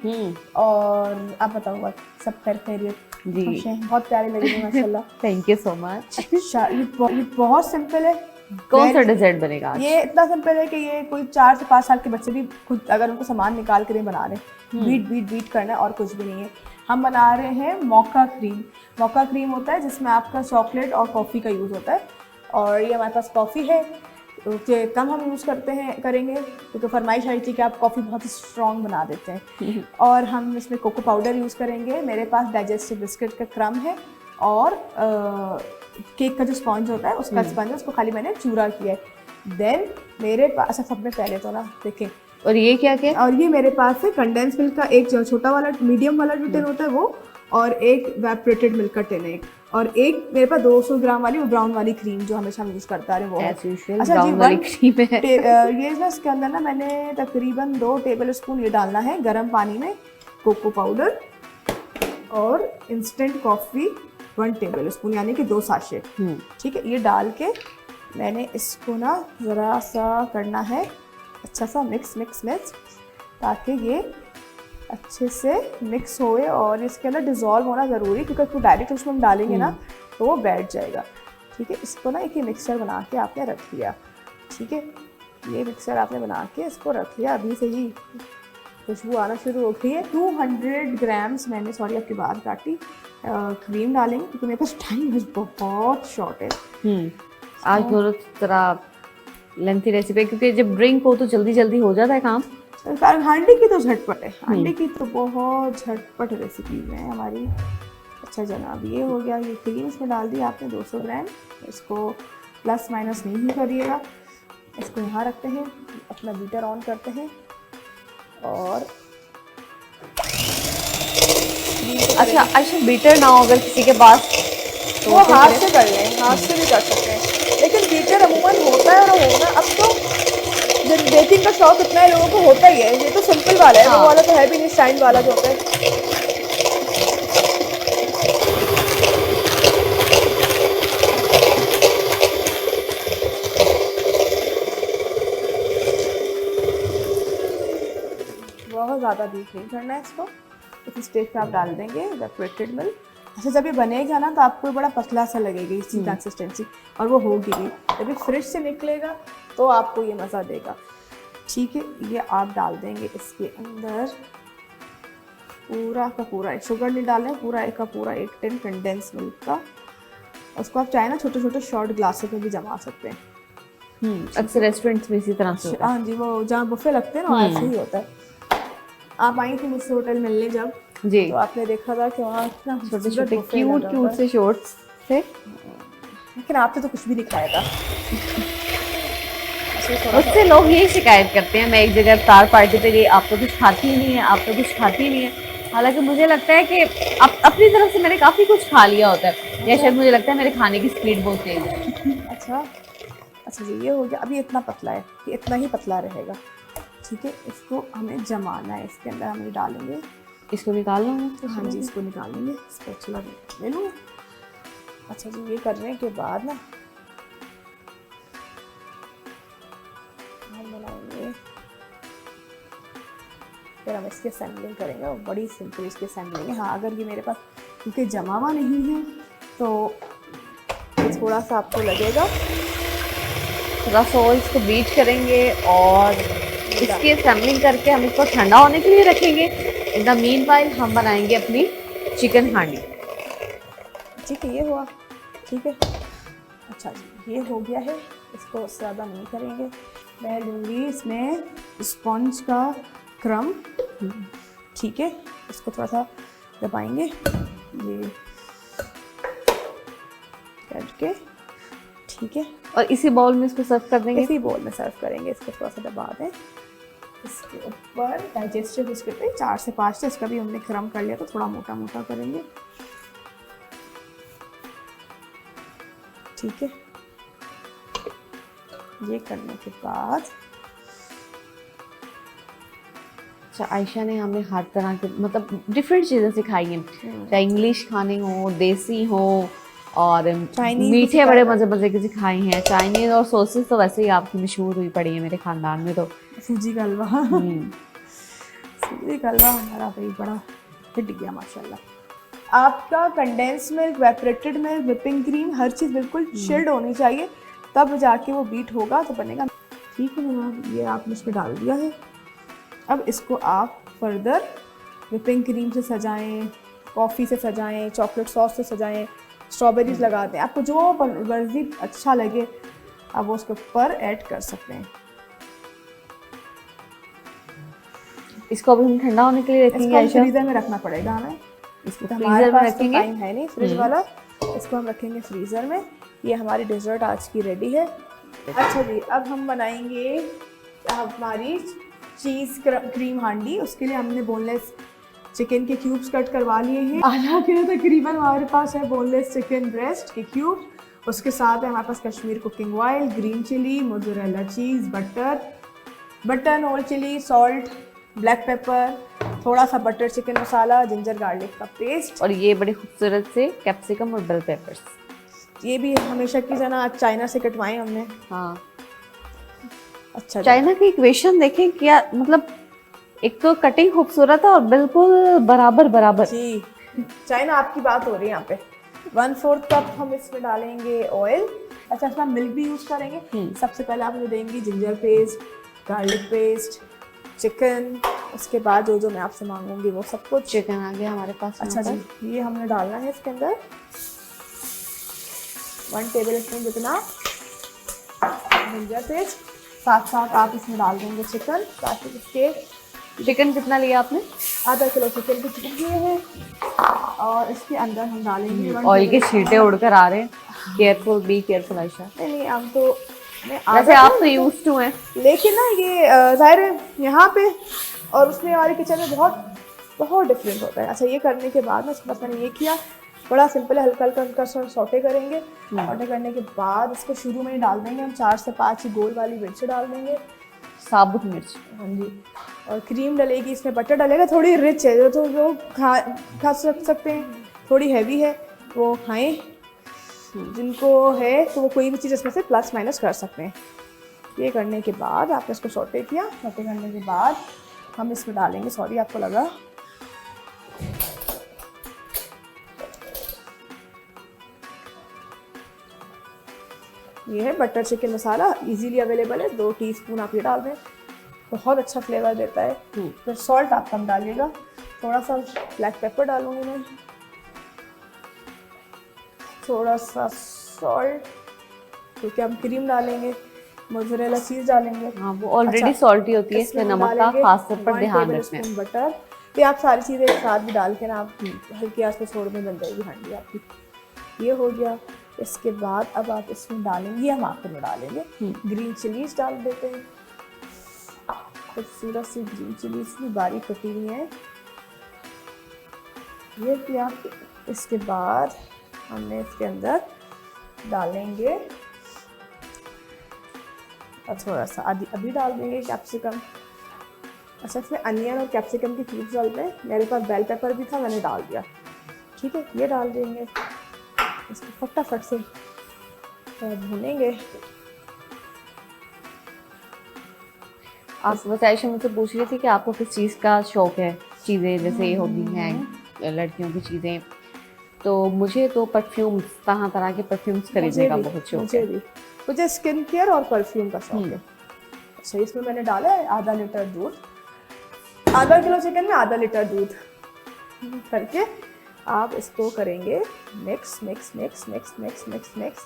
और आप बताओ सब खैरियत? जी बहुत प्यारी लगी थी माशाल्लाह। Thank you so much. अच्छा, ये बहुत सिंपल है। कौन सा डिजर्ट बनेगा आज? ये इतना सिंपल है कि ये कोई 4 से 5 साल के बच्चे भी खुद अगर उनको सामान निकाल कर बना रहे हैं, बीट करना है और कुछ भी नहीं है। हम बना रहे हैं मौका क्रीम। मौका क्रीम होता है जिसमें आपका चॉकलेट और कॉफ़ी का यूज़ होता है, और ये हमारे पास कॉफ़ी है कि कम हम यूज़ करेंगे क्योंकि फरमाइश आई थी कि आप कॉफ़ी बहुत ही स्ट्रॉन्ग बना देते हैं। और हम इसमें कोको पाउडर यूज़ करेंगे। मेरे पास डाइजेस्टिव बिस्किट का क्रम है और केक का जो स्पॉन्ज होता है उसका स्पंज है, उसको खाली मैंने चूरा किया है। देन मेरे पास, अच्छा सबसे पहले तो ना देखें, और ये क्या और ये मेरे पास है कंडेंस मिल्क का एक जो छोटा वाला मीडियम वाला जो टिन होता है वो, और एक वेपरेटेड मिल्क का टिन है, और एक मेरे पास 200 ग्राम वाली वो ब्राउन वाली क्रीम जो हमेशा हम यूज़ करते आ रहे हैं वो है। अच्छा जी, ये ना इसके अंदर ना मैंने तकरीबन 2 टेबल स्पून ये डालना है गर्म पानी में, कोको पाउडर और इंस्टेंट कॉफ़ी 1 टेबल स्पून, यानी कि 2 साशे। ठीक है, ये डाल के मैंने इसको ना ज़रा सा करना है अच्छा सा मिक्स ताकि ये अच्छे से मिक्स होए और इसके अंदर डिज़ोल्व होना ज़रूरी, क्योंकि इसको डायरेक्ट उसमें हम डालेंगे ना तो वो बैठ जाएगा। ठीक है, इसको ना एक ही मिक्सर बना के आपने रख लिया। ठीक है, ये मिक्सर आपने बना के इसको रख लिया। अभी से ही खुशबू आना शुरू हो गई है। 200 ग्राम्स मैंने, सॉरी आपकी बात काटी, क्रीम डालेंगे क्योंकि मेरे पास टाइम बहुत शॉर्ट है। आज दोनों तरह लेंथी रेसिपी, क्योंकि जब ड्रिंक हो तो जल्दी जल्दी हो जाता है काम। हांडी की तो झटपट है, हांडी की तो बहुत झटपट रेसिपी है हमारी। अच्छा जनाब, ये हो गया, ये क्रीम इसमें डाल दी आपने 200 ग्राम। इसको प्लस माइनस नहीं करिएगा, इसको यहाँ रखते हैं, अपना बीटर ऑन करते हैं और अच्छा आयशा, बीटर ना हो अगर किसी के पास तो वो हाथ से कर लें, हाथ से भी कर सकते हैं, लेकिन बीटर अमूमन होता है और होना अब तो जब बेकिंग का शौक इतना है लोगों को होता ही है। ये तो सिंपल वाला है, वो वाला तो है भी नहीं, स्टाइल वाला जो होता है। बहुत ज़्यादा बीट नहीं करना है इसको। इस स्टेज पे आप डाल देंगे इवेपोरेटेड मिल्क। अच्छा जब ये बनेगा ना तो आपको बड़ा पतला सा लगेगा इसकी कंसिस्टेंसी, और वो होगी भी। जब ये फ्रिज से निकलेगा तो आपको ये मज़ा देगा। ठीक है, ये आप डाल देंगे इसके अंदर पूरा का पूरा, शुगर नहीं डालना है, पूरा का पूरा 1 टिन कंडेंस मिल्क का। उसको आप चाहे ना छोटे छोटे शॉर्ट ग्लासेस में भी जमा सकते हैं। अक्सर रेस्टोरेंट्स में इसी तरह से होता है। हाँ जी, वो जहाँ बुफे लगते हैं ना ऐसे ही होता है। आप आई थी मुझसे होटल मिलने जब, जी, तो आपने देखा था कि वहाँ इतना छोटे छोटे क्यूट से शॉर्ट्स थे, लेकिन आपने तो कुछ भी नहीं खाया था। मुझसे लोग यही शिकायत करते हैं, मैं एक जगह इफ्तार पार्टी पे गई, आप तो कुछ खाती ही नहीं है, आप तो कुछ खाती ही नहीं है। हालांकि मुझे लगता है कि अपनी तरफ से मैंने काफ़ी कुछ खा लिया होता है, या शायद मुझे लगता है मेरे खाने की स्पीड बहुत तेज है। अच्छा जी, ये हो गया। अभी इतना पतला है, ये इतना ही पतला रहेगा। ठीक है, इसको हमें जमाना है, इसके अंदर हम ये डालेंगे। इसको निकाल लो मैं तो। हाँ जी, इसको निकाल लेंगे, इसको अच्छा ले लूँ। अच्छा जी, ये करने के बाद ना हम बनाएंगे, फिर हम इसकी असेंबलिंग करेंगे और बड़ी सिंपल इसकी असेंबलिंग है। हाँ, अगर ये मेरे पास क्योंकि जमा हुआ नहीं है तो थोड़ा सा आपको लगेगा, थोड़ा सा और इसको बीट करेंगे और इसकी असेंबलिंग करके हम इसको ठंडा होने के लिए रखेंगे। इन द मीनवाइल हम बनाएंगे अपनी चिकन हांडी। ठीक है, ये हुआ। ठीक है, अच्छा जी, ये हो गया है। इसको उससे ज़्यादा नहीं करेंगे। मैं लूँगी इसमें स्पंज का क्रम। ठीक है, इसको थोड़ा सा दबाएंगे ये करके। ठीक है, और इसी बाउल में इसको सर्व कर देंगे। इसी बोल में सर्व करेंगे। इसको थोड़ा सा दबा दें। इसके ऊपर डाइजेस्टिव बिस्किट पे 4 से 5 से, इसका भी हमने क्रम कर लिया तो थोड़ा मोटा मोटा करेंगे। ठीक है, ये करने के बाद अच्छा, आयशा ने हमें हर तरह के मतलब डिफरेंट चीज़ें सिखाई हैं, चाहे इंग्लिश खाने हो, देसी हो, और मीठे बड़े मज़े मज़े के सिखाए हैं। चाइनीज़ और सॉसेस तो वैसे ही आपकी मशहूर हुई पड़ी है मेरे ख़ानदान में। तो सूजी का हलवा, सूजी का हलवा हमारा भाई बड़ा हिट गया माशाल्लाह। आपका condensed milk, evaporated milk, whipping cream, हर चीज़ बिल्कुल चिल्ड होनी चाहिए, तब जाके वो बीट होगा तो बनेगा। ठीक है जनाब, ये आपने इसमें डाल दिया है। अब इसको आप फर्दर व्हिपिंग क्रीम से सजाएं, कॉफ़ी से सजाएं, चॉकलेट सॉस से सजाएं, स्ट्रॉबेरीज लगा दें, आपको जो मर्जी अच्छा लगे आप वो उसके ऊपर ऐड कर सकते हैं। इसको अभी हम ठंडा होने के लिए रखेंगे इसको आयशा। फ्रीजर में रखना पड़ेगा हमें। इसको फ्रीजर में रखेंगे। टाइम है नहीं फ्रिज वाला, इसको हम रखेंगे फ्रीजर में। ये हमारी डेजर्ट आज की रेडी है। अच्छा जी, अब हम बनाएंगे हमारी चीज़ क्रीम हांडी। उसके लिए हमने बोनलेस चिकन के क्यूब्स कट करवा लिए हैं। आधा किलो तकरीबन हमारे पास है बोनलेस चिकन ब्रेस्ट के क्यूब। उसके साथ है हमारे पास Kashmir cooking oil, green chili, mozzarella cheese, butter, whole chili, salt, black pepper, थोड़ा सा butter chicken masala, ginger garlic का पेस्ट, और ये बड़े खूबसूरत से कैप्सिकम और बेल पेपर्स। ये भी हमेशा की जना आज चाइना से कटवाए हमने। हाँ, अच्छा, चाइना की इक्वेशन देखें क्या, मतलब एक तो कटिंग खूबसूरत है और बिल्कुल बराबर बराबर। जी चाइना आपकी बात हो रही है यहाँ पे। 1/4 कप हम इसमें डालेंगे ऑयल। अच्छा इसमें मिल्क भी यूज करेंगे। सबसे पहले आप मुझे देंगी ginger paste, garlic paste, chicken, उसके बाद जो जो मैं आपसे मांगूंगी वो सब कुछ। चिकन आ गया हमारे पास। अच्छा यहाँ जी ये हमने डालना है इसके अंदर 1 टेबल स्पून जितना जिंजर पेस्ट। साथ साथ आप इसमें डाल देंगे चिकन ताकि इसके पर चिकन कितना लिया आपने? आधा किलो चिकन की चिकन लिए हैं और इसके अंदर हम डालेंगे 1 ऑयल के टेबल छींटे उड़कर आ रहे हैं। Careful, be careful Ayesha. नहीं हम तो वैसे आप तो यूज्ड टू हैं। लेकिन ना ये जाहिर है यहाँ पे और उसमें हमारे किचन में बहुत बहुत डिफरेंट होता है। अच्छा ये करने के बाद ना इसके बाद मैंने ये किया, बड़ा सिंपल है, हल्का हल्का हल्का सौटे करेंगे। सौटे करने के बाद इसको शुरू में ही डाल देंगे हम 4 से 5 ही गोल वाली मिर्च डाल देंगे, साबुत मिर्च। हाँ जी। और क्रीम डलेगी, इसमें बटर डलेगा। थोड़ी रिच है जो तो लोग खा सकते हैं, थोड़ी हैवी है वो खाएं, जिनको है तो वो कोई भी चीज़ इसमें से प्लस माइनस कर सकते हैं। ये करने के बाद आपने इसको सौटे किया। सौटे करने के बाद हम इसमें डालेंगे, सॉरी आपको लगा, ये है बटर चिकन मसाला, इजीली अवेलेबल है। 2 टीस्पून आप ये डाल दें, बहुत अच्छा फ्लेवर देता है। फिर सॉल्ट आप कम डालिएगा, थोड़ा सा ब्लैक पेपर डालूंगी मैं, थोड़ा सा सॉल्ट क्योंकि हम क्रीम डालेंगे, मोज़रेला चीज़ डालेंगे। हाँ वो ऑलरेडी अच्छा, सॉल्टी होती है, इसलिए इसमें नमक का डालेंगे खास तौर पर 1 ध्यान टेबल रखना है। Spoon butter. ये आप सारी चीज़ें एक साथ भी डाल के ना आप हल्की आंच पे छोड़ में बन जाएगी हांडी आपकी। ये हो गया। इसके बाद अब आप इसमें डालेंगे, हम आखिर में डालेंगे ग्रीन चिलीज डाल देते हैं। खूबसूरत सी ग्रीन चिलीज भी बारीक कटी हुई है, ये किया। इसके बाद हमने इसके अंदर डालेंगे और थोड़ा सा अभी डाल देंगे कैप्सिकम। अच्छा इसमें अनियन और कैप्सिकम की क्यूब्स डालते हैं, मेरे पास बेल पेपर भी था मैंने डाल दिया, ठीक है। ये डाल देंगे, इसको फटाफट से भूनेंगे। आप बस आयशा मुझसे पूछ रही थी कि आपको किस चीज़ का शौक है, चीज़ें जैसे होती हैं लड़कियों की चीज़ें, तो मुझे तो परफ्यूम्स, तरह तरह के परफ्यूम्स खरीदने का बहुत शौक है। मुझे स्किन केयर और परफ्यूम का शौक है। अच्छा इसमें मैंने डाला है आधा लीटर दूध, आधा किलो चिकन में आधा लीटर दूध करके आप इसको करेंगे mix mix mix mix mix mix mix.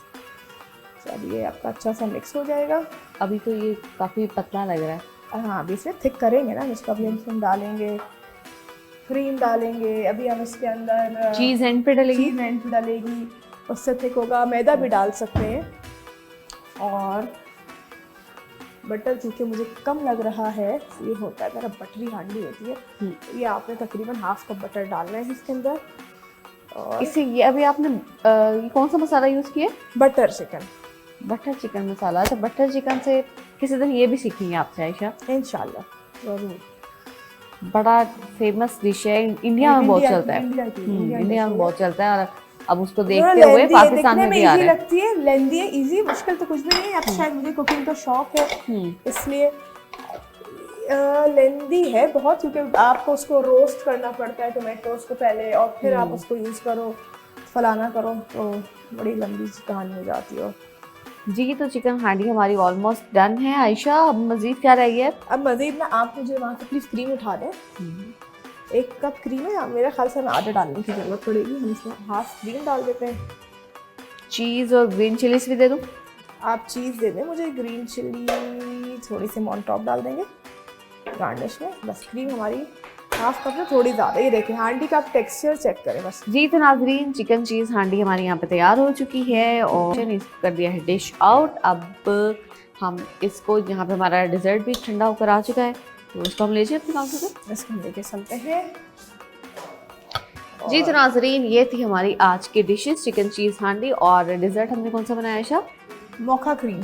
चलिए आपका अच्छा सा मिक्स हो जाएगा। अभी तो ये काफ़ी पतला लग रहा है। हाँ अभी इसे थिक करेंगे ना इसको, अभी हम इसमें डालेंगे क्रीम डालेंगे, अभी हम इसके अंदर चीज़ एंड पे डलेगी। चीज़ एंड पे डलेगी, उससे थिक होगा। मैदा भी डाल सकते हैं और बटर चूँकि मुझे कम लग रहा है, ये होता है मेरा बटरी हांडी होती है, ये आपने तकरीबन हाफ कप बटर डालना है इसके अंदर। और इसे ये अभी आपने ये कौन सा मसाला यूज़ किया? बटर चिकन, बटर चिकन मसाला। तो बटर चिकन से किसी दिन ये भी सीखेंगे आपसे आयशा, इंशाल्लाह ज़रूर। बड़ा फेमस डिश है, इंडिया में बहुत चलता है। इंडिया में बहुत चलता है और अब उसको देखते हुए पाकिस्तान में भी आ रहा है। लगती है, लेंदी है, इजी, मुश्किल तो कुछ भी नहीं है। अब शायद मुझे कुकिंग का शौक है इसलिए लेंदी है बहुत, क्योंकि आपको उसको रोस्ट करना पड़ता है टोमेटोज को पहले और फिर आप उसको यूज़ करो, फलाना करो, तो बड़ी लंबी कहानी हो जाती है। जी तो चिकन हांडी हमारी ऑलमोस्ट डन है आयशा, अब मज़ीद क्या रह गया? अब मज़ीद ना आप मुझे वहाँ से प्लीज़ क्रीम उठा दें। 1 कप क्रीम है, मेरे ख्याल से हमें आधा डालने की ज़रूरत पड़ेगी, हम इसमें हाफ क्रीम डाल देते हैं। चीज़ और ग्रीन चिलीज भी दे दूँ? आप चीज़ दे दें मुझे, ग्रीन चिली थोड़ी सी ऑन टॉप डाल देंगे गार्निश में। बस क्रीम हमारी हाफ कप में थोड़ी ज़्यादा, ये देखें हांडी का आप टेक्सचर चेक करें बस। जी तो नाजरीन चिकन चीज़ हांडी हमारी यहाँ पे तैयार हो चुकी है और इसको कर दिया है डिश आउट। अब हम इसको, यहाँ पे हमारा डिज़र्ट भी ठंडा होकर आ चुका है, तो इसको हम ले जाए अपने काउंटर पे। इसको हम लेके चलते हैं। जी तो नाजरीन ये थी हमारी आज की डिशेस, चिकन चीज़ हांडी। और डिज़र्ट हमने कौन सा बनाया आयशा? मोका क्रीम।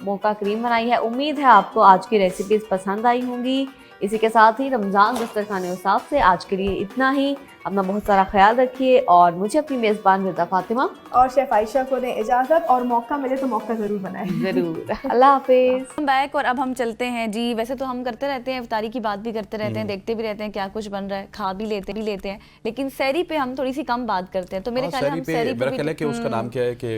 मोका क्रीम बनाई है। उम्मीद है आपको आज की रेसिपीज़ पसंद आई होंगी। इसी के साथ ही रमज़ान दस्तरखाने उसाफ से आज के लिए इतना ही। अपना बहुत सारा ख्याल रखिए और मुझे अपनी मेज़बान रिदा फातिमा और शेफ आयशा को दें इजाज़त, और मौका मिले तो मौका ज़रूर बनाएं। ज़रूर। अल्लाह हाफिज़। हम बैक और अब हम चलते हैं जी। वैसे तो हम करते रहते हैं, इफ्तारी की बात भी करते रहते हैं, देखते भी रहते हैं क्या कुछ बन रहा है, खा भी लेते हैं, लेकिन सहरी पे हम थोड़ी सी कम बात करते हैं। तो मेरे ख्याल हम सहरी पे मेरा ख्याल है कि उसका नाम क्या है कि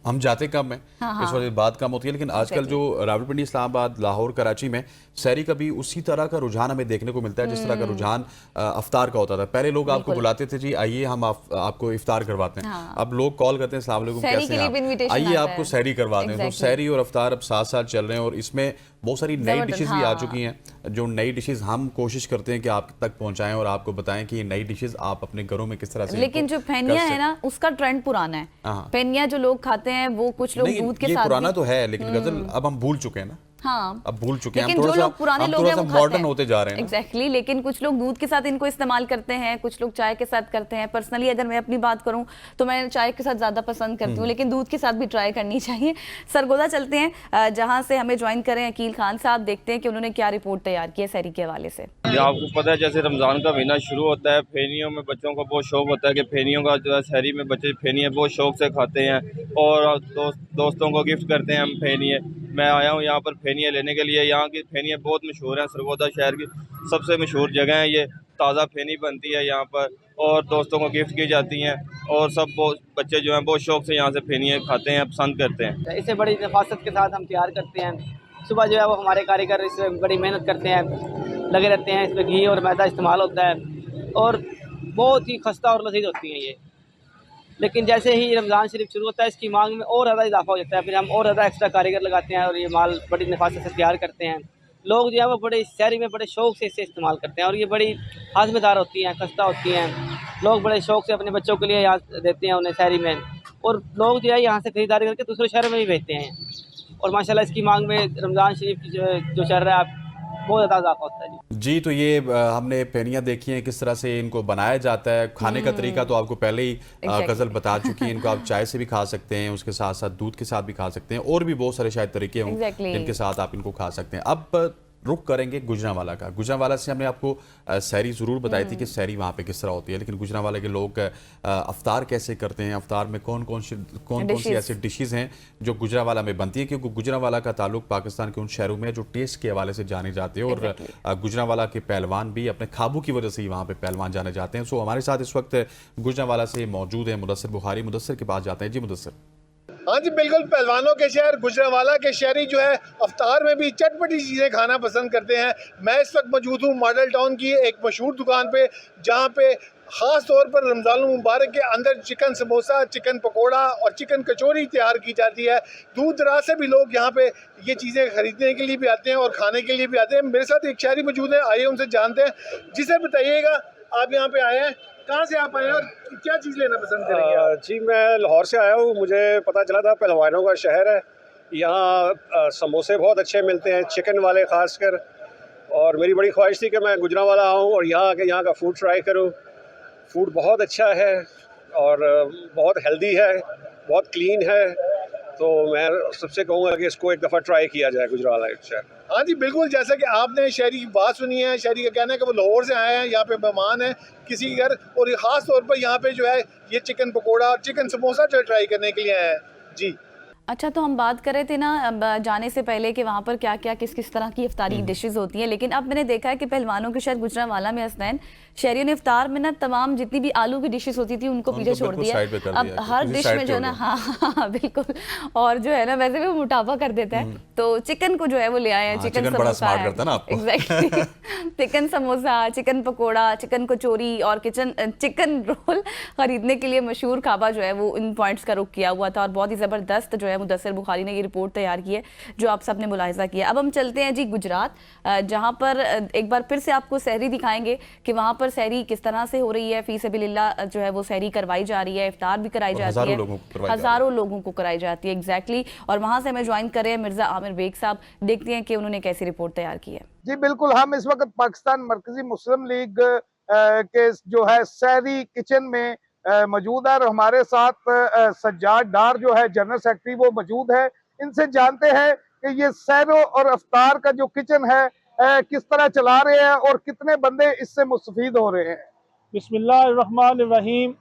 हम जाते कम है, इस वजह से बात कम होती है। लेकिन आजकल जो रावलपिंडी, इस्लामाबाद, लाहौर, कराची में सहरी का भी उसी तरह का रुझान हमें देखने को मिलता है जिस तरह का रुझान अफ्तार का होता था। पहले लोग आपको बुलाते थे, जी आइए हम आपको इफ्तार करवाते हैं। अब लोग कॉल करते हैं, अस्सलाम वालेकुम, कैसे हैं, आइए आपको सहरी करवाते हैं। तो सहरी और अफ्तार अब साथ साथ चल रहे हैं और इसमें बहुत सारी नई डिशेस भी आ चुकी हैं। जो नई डिशेस हम कोशिश करते हैं कि आप तक पहुंचाएं और आपको बताएं कि ये नई डिशेस आप अपने घरों में किस तरह से। लेकिन जो फेनिया है ना, उसका ट्रेंड पुराना है। फेनिया जो लोग खाते हैं वो कुछ लोग दूध के साथ पुराना तो है, लेकिन गजल अब हम भूल चुके हैं ना। हाँ, अब भूल चुके हैं, लेकिन जो लोग पुराने लोग हैं वो मॉडर्न होते जा रहे हैं। एग्जैक्टली, लेकिन कुछ लोग दूध के साथ इनको इस्तेमाल करते हैं, कुछ लोग चाय के साथ करते हैं। पर्सनली अगर मैं अपनी बात करूं तो मैं चाय के साथ ज़्यादा पसंद करती हूँ, लेकिन दूध के साथ भी ट्राई करनी चाहिए। सरगोदा चलते हैं जहां से हमें ज्वाइन करें अकील खान साहब, देखते हैं कि उन्होंने क्या रिपोर्ट तैयार की है सहरी के हवाले से। आपको पता है जैसे रमज़ान का महीना शुरू होता है, फेनियों में बच्चों को बहुत शौक होता है कि फेनियों का जो है सहरी में बच्चे फेनियाँ बहुत शौक से खाते हैं और दोस्तों को गिफ्ट करते हैं हम फेनिये। मैं आया हूँ यहाँ पर फेनिया लेने के लिए। यहाँ की फेनियाँ बहुत मशहूर हैं, सरगोदा शहर की सबसे मशहूर जगह है ये। ताज़ा फेनी बनती है यहाँ पर और दोस्तों को गिफ्ट की जाती हैं और सब बच्चे जो हैं बहुत शौक से यहाँ से फेनियाँ खाते हैं, पसंद करते हैं। इसे बड़ी नफासत के साथ हम तैयार करते हैं। सुबह जो है वो हमारे कारीगर इसमें बड़ी मेहनत करते हैं, लगे रहते हैं। इसमें घी और मैदा इस्तेमाल होता है और बहुत ही खस्ता और लजीज होती हैं ये। लेकिन जैसे ही रमज़ान शरीफ शुरू होता है इसकी मांग में और ज़्यादा इजाफा हो जाता है, फिर हम और ज़्यादा एक्स्ट्रा कारीगर लगाते हैं और ये माल बड़ी नफासत से तैयार करते हैं। लोग जो है वो बड़े सहरी में बड़े शौक़ से इसे इस्तेमाल करते हैं और ये बड़ी हाज़मेदार होती हैं, खस्ता होती हैं। लोग बड़े शौक़ से अपने बच्चों के लिए यहाँ देते हैं उन्हें सहरी में, और लोग जो है यहाँ से ख़रीदारी करके दूसरे शहर में भी भेजते हैं। और माशाल्लाह इसकी मांग में रमज़ान शरीफ की जो चल रहा है बहुत ज़्यादा इजाफा होता है। जी, तो ये हमने फेनियाँ देखी हैं किस तरह से इनको बनाया जाता है। खाने का तरीका तो आपको पहले ही गज़ल बता चुकी है। इनको आप चाय से भी खा सकते हैं, उसके साथ साथ दूध के साथ भी खा सकते हैं, और भी बहुत सारे शायद तरीके हों जिनके साथ आप इनको खा सकते हैं। अब रुक करेंगे गुजरांवाला का। गुजरांवाला से हमने आपको सहरी ज़रूर बताई थी कि सहरी वहाँ पे किस तरह होती है, लेकिन गुजरांवाला के लोग अफ्तार कैसे करते हैं, अफ्तार में कौन कौन सी ऐसी डिशेज़ हैं जो गुजरांवाला में बनती है, क्योंकि गुजरांवाला का ताल्लुक पाकिस्तान के उन शहरों में है जो टेस्ट के हवाले से जाने जाते हैं और गुजरांवाला के पहलवान भी अपने खाबू की वजह से ही वहाँ पर पहलवान जाने जाते हैं। सो हमारे साथ इस वक्त गुजरांवाला से मौजूद है मुदस्सिर बुखारी। मुदस्सिर के पास जाते हैं। जी मुदस्सिर। हाँ जी बिल्कुल, पहलवानों के शहर गुजरांवाला के शहरी जो है अफ्तार में भी चटपटी चीज़ें खाना पसंद करते हैं। मैं इस वक्त मौजूद हूँ मॉडल टाउन की एक मशहूर दुकान पे, जहाँ पे ख़ास तौर पर रमज़ान मुबारक के अंदर चिकन समोसा, चिकन पकोड़ा और चिकन कचौरी तैयार की जाती है। दूर दराज से भी लोग यहाँ पे ये चीज़ें ख़रीदने के लिए भी आते हैं और खाने के लिए भी आते हैं। मेरे साथ एक शहरी मौजूद है, आइए उनसे जानते हैं। जी सर बताइएगा, आप यहाँ पे आए हैं, कहाँ से आप आए हैं और क्या चीज़ लेना पसंद करेंगे? जी मैं लाहौर से आया हूँ। मुझे पता चला था पहलवानों का शहर है, यहाँ समोसे बहुत अच्छे मिलते हैं, चिकन वाले ख़ासकर, और मेरी बड़ी ख्वाहिश थी कि मैं गुजरांवाला आऊँ और यहाँ आके यहाँ का फ़ूड ट्राई करूँ। फ़ूड बहुत अच्छा है और बहुत हेल्दी है, बहुत क्लीन है, तो मैं सबसे कहूँगा कि इसको एक दफ़ा ट्राई किया जाए गुजरांवाला के शहर। हाँ जी बिल्कुल, जैसा कि आपने शहरी की बात सुनी है, शहरी का कहना है कि वो लाहौर से आए हैं, यहाँ पे मेहमान हैं किसी के घर, और ये ख़ास तौर पर यहाँ पे जो है ये चिकन पकोड़ा और चिकन समोसा ट्राई करने के लिए आए हैं। जी अच्छा, तो हम बात कर रहे थे ना जाने से पहले कि वहाँ पर क्या क्या किस किस तरह की इफ्तारी डिशेस होती हैं, लेकिन अब मैंने देखा है कि पहलवानों के शहर गुजरांवाला में हसनैन शहरियों ने इफ्तार में ना तमाम जितनी भी आलू की डिशेस होती थी उनको पीछे छोड़ दिया। अब हर डिश में जो है ना, हाँ बिल्कुल, और जो है ना वैसे भी मोटापा कर देता है, तो चिकन को जो है वो ले आए हैं। चिकन समोसा है, exactly, chicken samosa, chicken pakora, chicken kachori और चिकन रोल खरीदने के लिए मशहूर खाबा जो है वो इन पॉइंट्स का रुख किया हुआ था और बहुत ही ज़बरदस्त जो है मुदस्सिर बुखारी ने ये रिपोर्ट तैयार की है जो आप सब ने मुलाहिजा किया। अब हम चलते हैं जी गुजरात, जहाँ पर एक बार फिर से आपको सहरी दिखाएंगे कि वहाँ पर सहरी किस तरह से हो रही है। फी सबिलिल्लाह जो है वो सहरी करवाई जा रही है, इफ्तार भी कराई जाती है, हज़ारों लोगों को कराई जाती है, एग्जैक्टली। और वहाँ से हमें ज्वाइन कर रहे हैं मिर्ज़ा आमिर बेग साहब, देखते हैं कि उन्होंने कैसी रिपोर्ट तैयार की है। जी बिल्कुल, हम इस वक्त पाकिस्तान मरकजी मुस्लिम लीग के जो है सहरी किचन में मौजूद है और हमारे साथ सज्जाद डार जो है जनरल सेक्रेटरी वो मौजूद है। इनसे जानते हैं कि ये सहरों और अफ्तार का जो किचन है किस तरह चला रहे हैं और कितने बंदे इससे मुस्तफीद हो रहे हैं। बिस्मिल्लाहिर्रहमानिर्रहीम।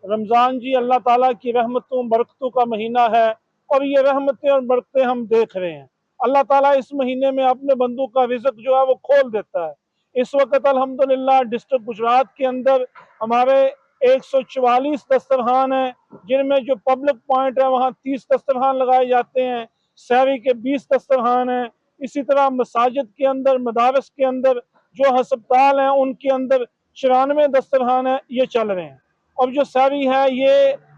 रमज़ान जी अल्लाह ताला की रहमतों बरकतों का महीना है और ये रहमतें और बरकतें हम देख रहे हैं। अल्लाह ताला इस महीने में अपने बंदों का रिज़्क जो है वो खोल देता है। इस वक्त अल्हम्दुलिल्लाह डिस्ट्रिक्ट गुजरात के अंदर हमारे 144 दस्तरखान हैं, जिनमें जो पब्लिक पॉइंट है वहाँ 30 दस्तरखान लगाए जाते हैं, शहरी के 20 दस्तरखान हैं। इसी तरह मसाजिद के अंदर, मदारस के अंदर, जो हस्पताल हैं उनके अंदर 94 दस्तरखान है, ये चल रहे हैं। और जो शहरी है ये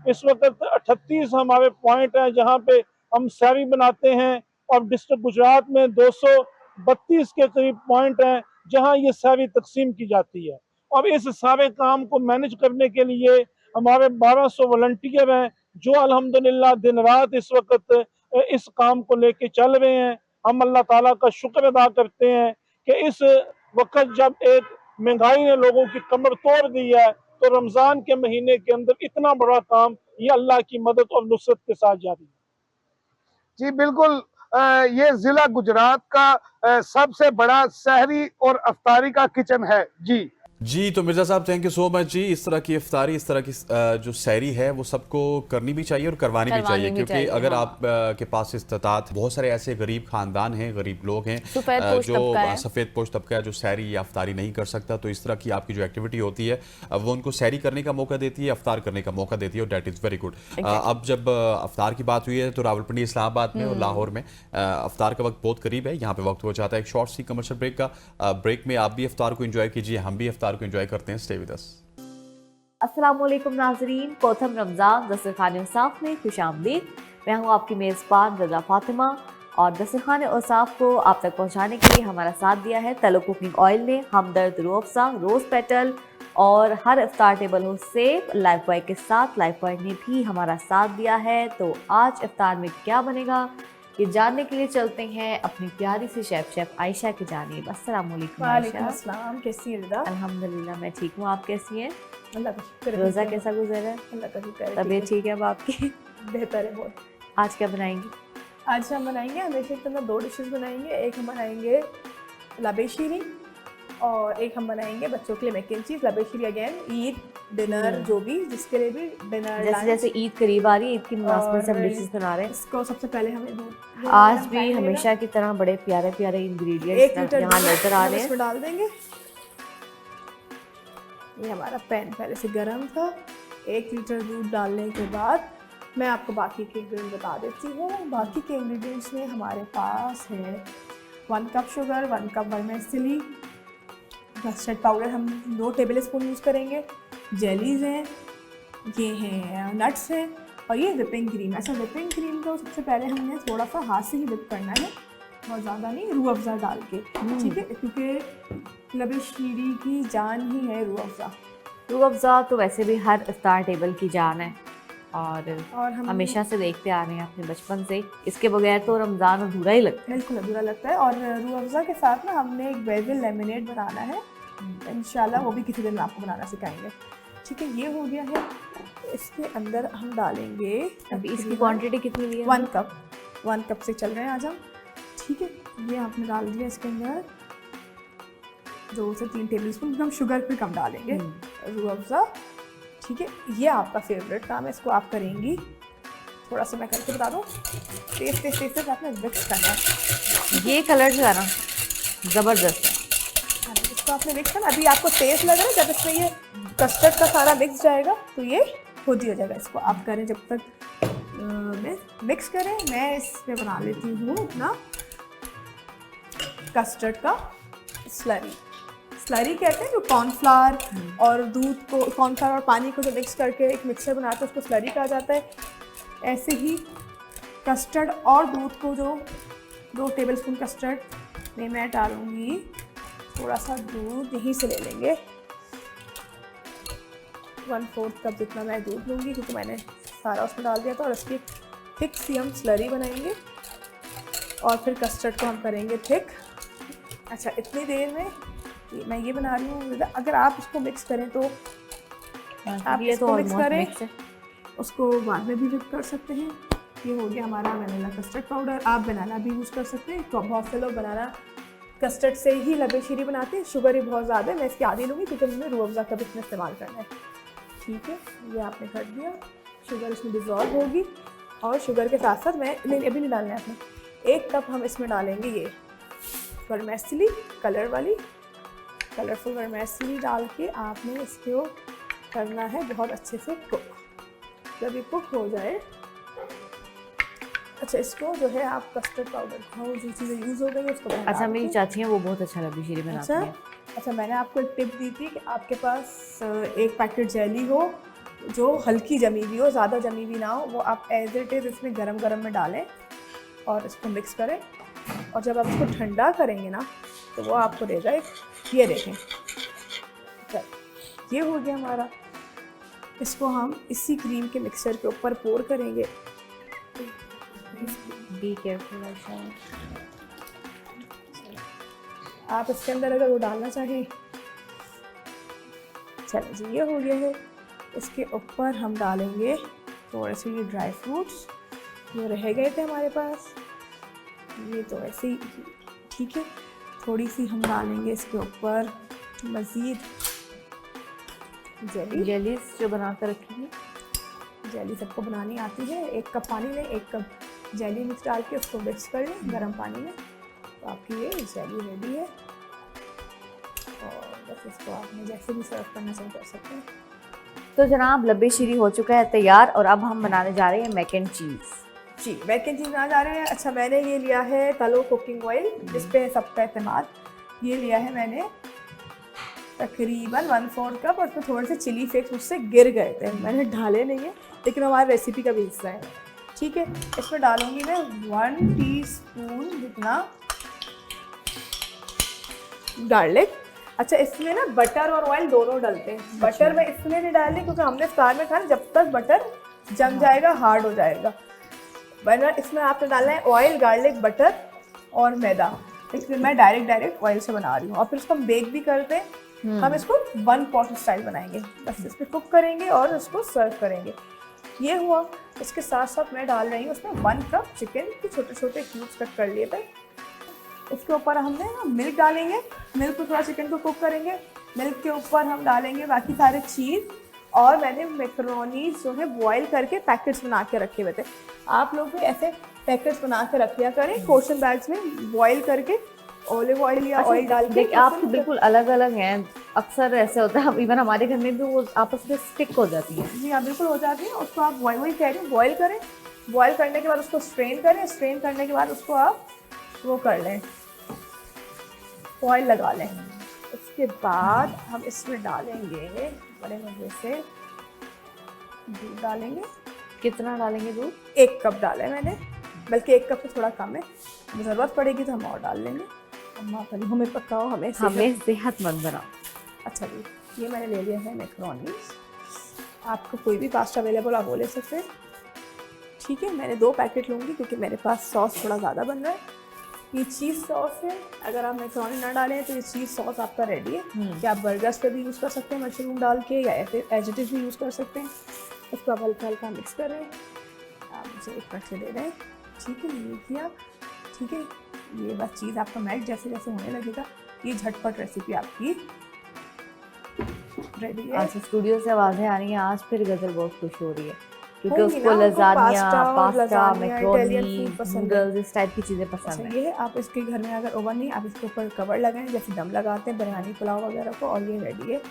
इस वक्त 38 हमारे पॉइंट हैं जहाँ पे हम शहरी बनाते हैं, और डिस्ट्रिक्ट गुजरात में 232 के करीब पॉइंट हैं जहाँ ये शहरी तकसीम की जाती है। और इस सारे काम को मैनेज करने के लिए हमारे 1200 वॉलंटियर हैं जो अल्हम्दुलिल्लाह दिन रात इस वक्त इस काम को लेके चल रहे हैं। हम अल्लाह ताला का शुक्र अदा करते हैं कि इस वक्त जब एक महंगाई ने लोगों की कमर तोड़ दी है, तो रमज़ान के महीने के अंदर इतना बड़ा काम ये अल्लाह की मदद और नुसरत के साथ जारी है। जी बिल्कुल, ये जिला गुजरात का सबसे बड़ा सहरी और अफ्तारी का किचन है। जी तो मिर्ज़ा साहब थैंक यू सो मच जी। इस तरह की इफ्तारी, इस तरह की जो सहरी है वो सबको करनी भी चाहिए और करवानी भी चाहिए, क्योंकि अगर आप के पास इस्तात, बहुत सारे ऐसे गरीब ख़ानदान हैं, गरीब लोग हैं जो सफ़ेद पोश तबका है जो सहरी या इफ्तारी नहीं कर सकता, तो इस तरह की आपकी जो एक्टिविटी होती है वो उनको सहरी करने का मौका देती है, इफ्तार करने का मौका देती है, और डेट इज़ वेरी गुड। अब जब इफ्तार की बात हुई है तो रावलपिंडी, इस्लामाबाद में और लाहौर में इफ्तार का वक्त बहुत करीब है। यहाँ पे वक्त हो जाता है एक शॉर्ट सी कमर्शियल ब्रेक का। ब्रेक में आप भी इफ्तार को एंजॉय कीजिए, हम भी इफ्तार को एंजॉय करते हैं। Stay with us. अस्सलामुअलैकुम नाजरीन, कोथम रमज़ान दस्तरखान औसाफ में खुशामदीद। मैं हूँ आपकी मेज़बान रज़ा फातिमा, और दस्तरखान औसाफ को आप तक पहुँचाने के लिए हमारा साथ दिया है तलो कुकिंग ऑयल ने, हमदर्द रूह अफ़ज़ा, रोज़ पेटल, और हर इफ्तार टेबल हो सेफ लाइफ बॉय के साथ लाइफ बॉय ने भी हमारा साथ दिया है। तो आज इफ्तार में क्या बनेगा ये जानने के लिए चलते हैं अपनी प्यारी सी शेफ आयशा की जानिब। अस्सलाम वालेकुम आयशा। अस्सलाम, कैसी हैं रिदा? अल्हम्दुलिल्लाह मैं ठीक हूँ, आप कैसी हैं? अल्लाह का शुक्र है। रोज़ा कैसा गुजर है? अल्लाह का शुक्र है, तबीयत ठीक है अब आपकी? बेहतर है बहुत। आज क्या बनाएंगी? आज हम बनाएंगे हमेशा की तरह 2 डिशेस बनाएंगे। एक हम बनाएंगे लबेशीरी और एक हम बनाएंगे बच्चों के लिए मैक एंड चीज़। लबेशीरी अगेन ईद डिनर, जो भी जिसके लिए भी डिनर, जैसे ईद करीब आ रही है, ईद की मुनासबत से हम डिशेस बना रहे हैं। इसको सबसे पहले हमें दूध, आज भी हमेशा की तरह बड़े प्यारे प्यारे इंग्रेडिएंट्स यहाँ नजर आ रहे हैं, इसमें डाल देंगे। ये हमारा पैन पहले से गर्म था। 1 लीटर दूध डालने के बाद मैं आपको बाकी के इंग्रेडिएंट्स बता देती हूँ। बाकी के इंग्रेडिएंट्स में हमारे पास है 1 cup sugar, 1 cup vermicelli, custard powder हम 2 टेबल स्पून यूज़ करेंगे, जेलीज़ हैं, ये हैं नट्स हैं, और ये विपिंग क्रीम। ऐसा विपिंग क्रीम को सबसे पहले हमने थोड़ा सा हाथ से ही विप करना है, बहुत ज़्यादा नहीं, रूह अफ़ज़ा डाल के, ठीक है, क्योंकि लबेशीरी की जान ही है रूह अफ़ज़ा। रूह अफ़ज़ा तो वैसे भी हर इफ्तार टेबल की जान है, और हम हमेशा से देखते आ रहे हैं अपने बचपन से। इसके बगैर तो रमज़ान अधूरा ही लगता है। बिल्कुल अधूरा लगता है। और रूह अफ़ज़ा के साथ ना हमने एक बेज़ल लेमनेड बनाना है, इंशाल्लाह वो भी किसी दिन आपको बनाना सिखाएंगे, ठीक है। ये हो गया है। इसके अंदर हम डालेंगे, अभी इसकी क्वांटिटी कितनी ली है? 1 कप, 1 कप से चल रहे हैं आज हम, ठीक है। ये आपने डाल दिया इसके अंदर 2 से 3 टेबल स्पून। हम शुगर भी कम डालेंगे, रूह अफ़ज़ा, ठीक है। ये आपका फेवरेट काम है, इसको आप करेंगी। थोड़ा सा मैं करके बता दूँ, तेज आपने मिक्स करना है। ये कलर जो है ना ज़बरदस्त है, इसको आपने मिक्स करना। अभी आपको तेज लग रहा है, जब इसमें ये कस्टर्ड का सारा मिक्स जाएगा तो ये खुद ही हो जाएगा। इसको आप करें जब तक मिक्स करें। मैं इसमें बना लेती हूँ अपना कस्टर्ड का स्लरी। स्लरी कहते हैं जो कॉर्नफ्लावर और दूध को, कॉर्नफ्लावर और पानी को जो मिक्स करके एक मिक्सर बनाते हैं उसको स्लरी कहा जाता है। ऐसे ही कस्टर्ड और दूध को जो 2 टेबल स्पून कस्टर्ड में मैं डालूँगी, थोड़ा सा दूध यहीं से ले लेंगे, 1/4 कप जितना मैं दूध लूँगी, क्योंकि मैंने सारा उसमें डाल दिया था। और इसकी थिक सी हम स्लरी बनाएंगे, और फिर कस्टर्ड को हम करेंगे थिक। अच्छा, इतनी देर में मैं ये बना रही हूँ। अगर आप इसको मिक्स करें तो आप ये इसको तो मिक्स करें, मिक्स है। उसको बाद में भी विप कर सकते हैं। ये हो गया हमारा वनीला कस्टर्ड पाउडर। आप बनाना भी यूज़ कर सकते हैं, तो बहुत से लोग बनाना कस्टर्ड से ही लबे शीरी बनाते हैं। शुगर ही बहुत ज़्यादा है, मैं इसकी आधी लूँगी क्योंकि मुझे रूह अफ़ज़ा का भी इसमें इस्तेमाल करना है। ठीक है, ये आपने कर दिया। शुगर इसमें डिज़ोल्व होगी और शुगर के साथ साथ मैं नहीं अभी नहीं डालना है आपने, 1 कप हम इसमें डालेंगे ये वर्मेसिली कलर वाली, कलरफुल वर्मेसिली डाल के आपने इसको करना है बहुत अच्छे से कुक। जब ये कुक हो जाए, अच्छा इसको जो है आप कस्टर्ड पाउडर खाओ, जो चीज़ें यूज़ हो गई है उसको अच्छा, मेरी चाची हैं वो बहुत अच्छा लबी शीरी बनाती हैं। अच्छा मैंने आपको एक टिप दी थी कि आपके पास 1 पैकेट जेली हो जो हल्की जमी हुई हो, ज़्यादा जमी हुई ना हो, वो आप एज इट इज़ इसमें गरम गरम में डालें और इसको मिक्स करें, और जब आप इसको ठंडा करेंगे ना तो वो आपको देगा एक, ये देखें, ये हो गया हमारा। इसको हम इसी क्रीम के मिक्सचर के ऊपर पोर करेंगे। Be careful. आप इसके अंदर अगर वो डालना चाहें, चलो जी ये हो गया है। इसके ऊपर हम डालेंगे थोड़े से ये ड्राई फ्रूट्स जो रह गए थे हमारे पास, ये तो ऐसे ही ठीक है। थोड़ी सी हम डालेंगे इसके ऊपर मज़ीद जेलीज जो बना कर रखी है। जेली सबको बनानी आती है। 1 कप पानी लें, 1 कप जेली मिक्स डाल के उसको मिक्स कर लें गर्म पानी में, तो आपकी ये जेली रेडी है। और बस इसको आपने जैसे भी सर्व करना चाहिए कर सकते हैं। तो जनाब लबे शीरी हो चुका है तैयार, और अब हम बनाने जा रहे हैं मैक एंड चीज़। जी मैक एंड चीज़ बनाने जा रहे हैं। अच्छा मैंने ये लिया है तलो कुकिंग ऑयल, जिस पे सबका इस्तेमाल, ये लिया है मैंने तकरीबन 1/4 कप, और उसमें थोड़े से चिली फ्लेक्स मुझसे गिर गए थे, मैंने डाले नहीं है लेकिन हमारी रेसिपी का भी हिस्सा है। ठीक है, इसमें डालूंगी मैं 1 टीस्पून जितना गार्लिक। अच्छा इसमें ना बटर और ऑयल दोनों डलते हैं। बटर मैं इसमें नहीं डाली क्योंकि हमने इफ्तार में खाना, जब तक बटर जम जाएगा हार्ड हो जाएगा, वरना इसमें आपने डालना है ऑयल, गार्लिक, बटर और मैदा। लेकिन मैं डायरेक्ट ऑयल से बना रही हूँ। और फिर इसको हम बेक भी करते हैं। हम इसको 1 पॉट स्टाइल बनाएंगे, बस इसमें कुक करेंगे और इसको सर्व करेंगे। ये हुआ। इसके साथ साथ मैं डाल रही हूँ उसमें 1 कप चिकन के छोटे छोटे क्यूब्स कट कर लिए थे। इसके ऊपर हमने मिल्क डालेंगे, मिल्क को थोड़ा चिकन को कुक करेंगे। मिल्क के ऊपर हम डालेंगे बाकी सारे चीज़, और मैंने मैकरोनीज जो है बॉयल करके पैकेट्स बना के रखे हुए थे। आप लोग भी ऐसे पैकेट्स बना के रख लिया करें पोर्शन बैग्स में, बॉयल करके ऑलिव ऑयल या ऑयल डाल के। देखिए आप बिल्कुल अलग अलग हैं, अक्सर ऐसे होता है, इवन हमारे घर में भी वो आपस में स्टिक हो जाती है। जी हाँ बिल्कुल हो जाती है। उसको आप वही कह रही हूँ, बॉयल करें, बॉयल करने के बाद उसको स्ट्रेन करें, स्ट्रेन करने के बाद उसको आप वो कर लें, ऑयल लगा लें। उसके बाद हम इसमें डालेंगे बड़े मजे से दूध डालेंगे। कितना डालेंगे दूध? 1 कप डाला है मैंने, बल्कि 1 कप से थोड़ा कम है, ज़रूरत पड़ेगी तो हम और डाल लेंगे। अम्मा कभी हमें पकाओ, हमें सेहतमंद बनाओ। अच्छा जी, ये मैंने ले लिया है मैकरोनीज। आपको कोई भी पास्ता अवेलेबल आप वो ले सकते हैं। ठीक है, मैंने 2 पैकेट लूँगी क्योंकि मेरे पास सॉस थोड़ा ज़्यादा बन रहा है। ये चीज़ सॉस है, अगर आप मैकरोनी ना डालें तो ये चीज़ सॉस आपका रेडी है कि आप बर्गर्स पे भी यूज़ कर सकते हैं मशरूम डाल के, या ऐसे एज इट इज़ भी यूज़ कर सकते हैं। इसको आप हल्का हल्का मिक्स कर रहे हैं, आप मुझे एक कट से दे रहे हैं। ठीक है, ये किया। ठीक है, ये बस चीज़ आपका मेल्ट जैसे जैसे होने लगेगा, ये झटपट रेसिपी आपकी रेडी है। अच्छा, स्टूडियो से आवाज़ें आ रही हैं, आज फिर गजल बहुत खुश हो रही है क्योंकि होंगी उसको ना, उनको lasagne, pasta, pasta, Italian macaroni, food पसंद है। नूडल्स इस टाइप की चीज़ें पसंद अच्छा हैं। ये है, आप इसके घर में अगर ओवन नहीं, आप इसके ऊपर कवर लगाएं जैसे दम लगाते हैं बिरयानी पुलाव वगैरह को, और ये रेडी है।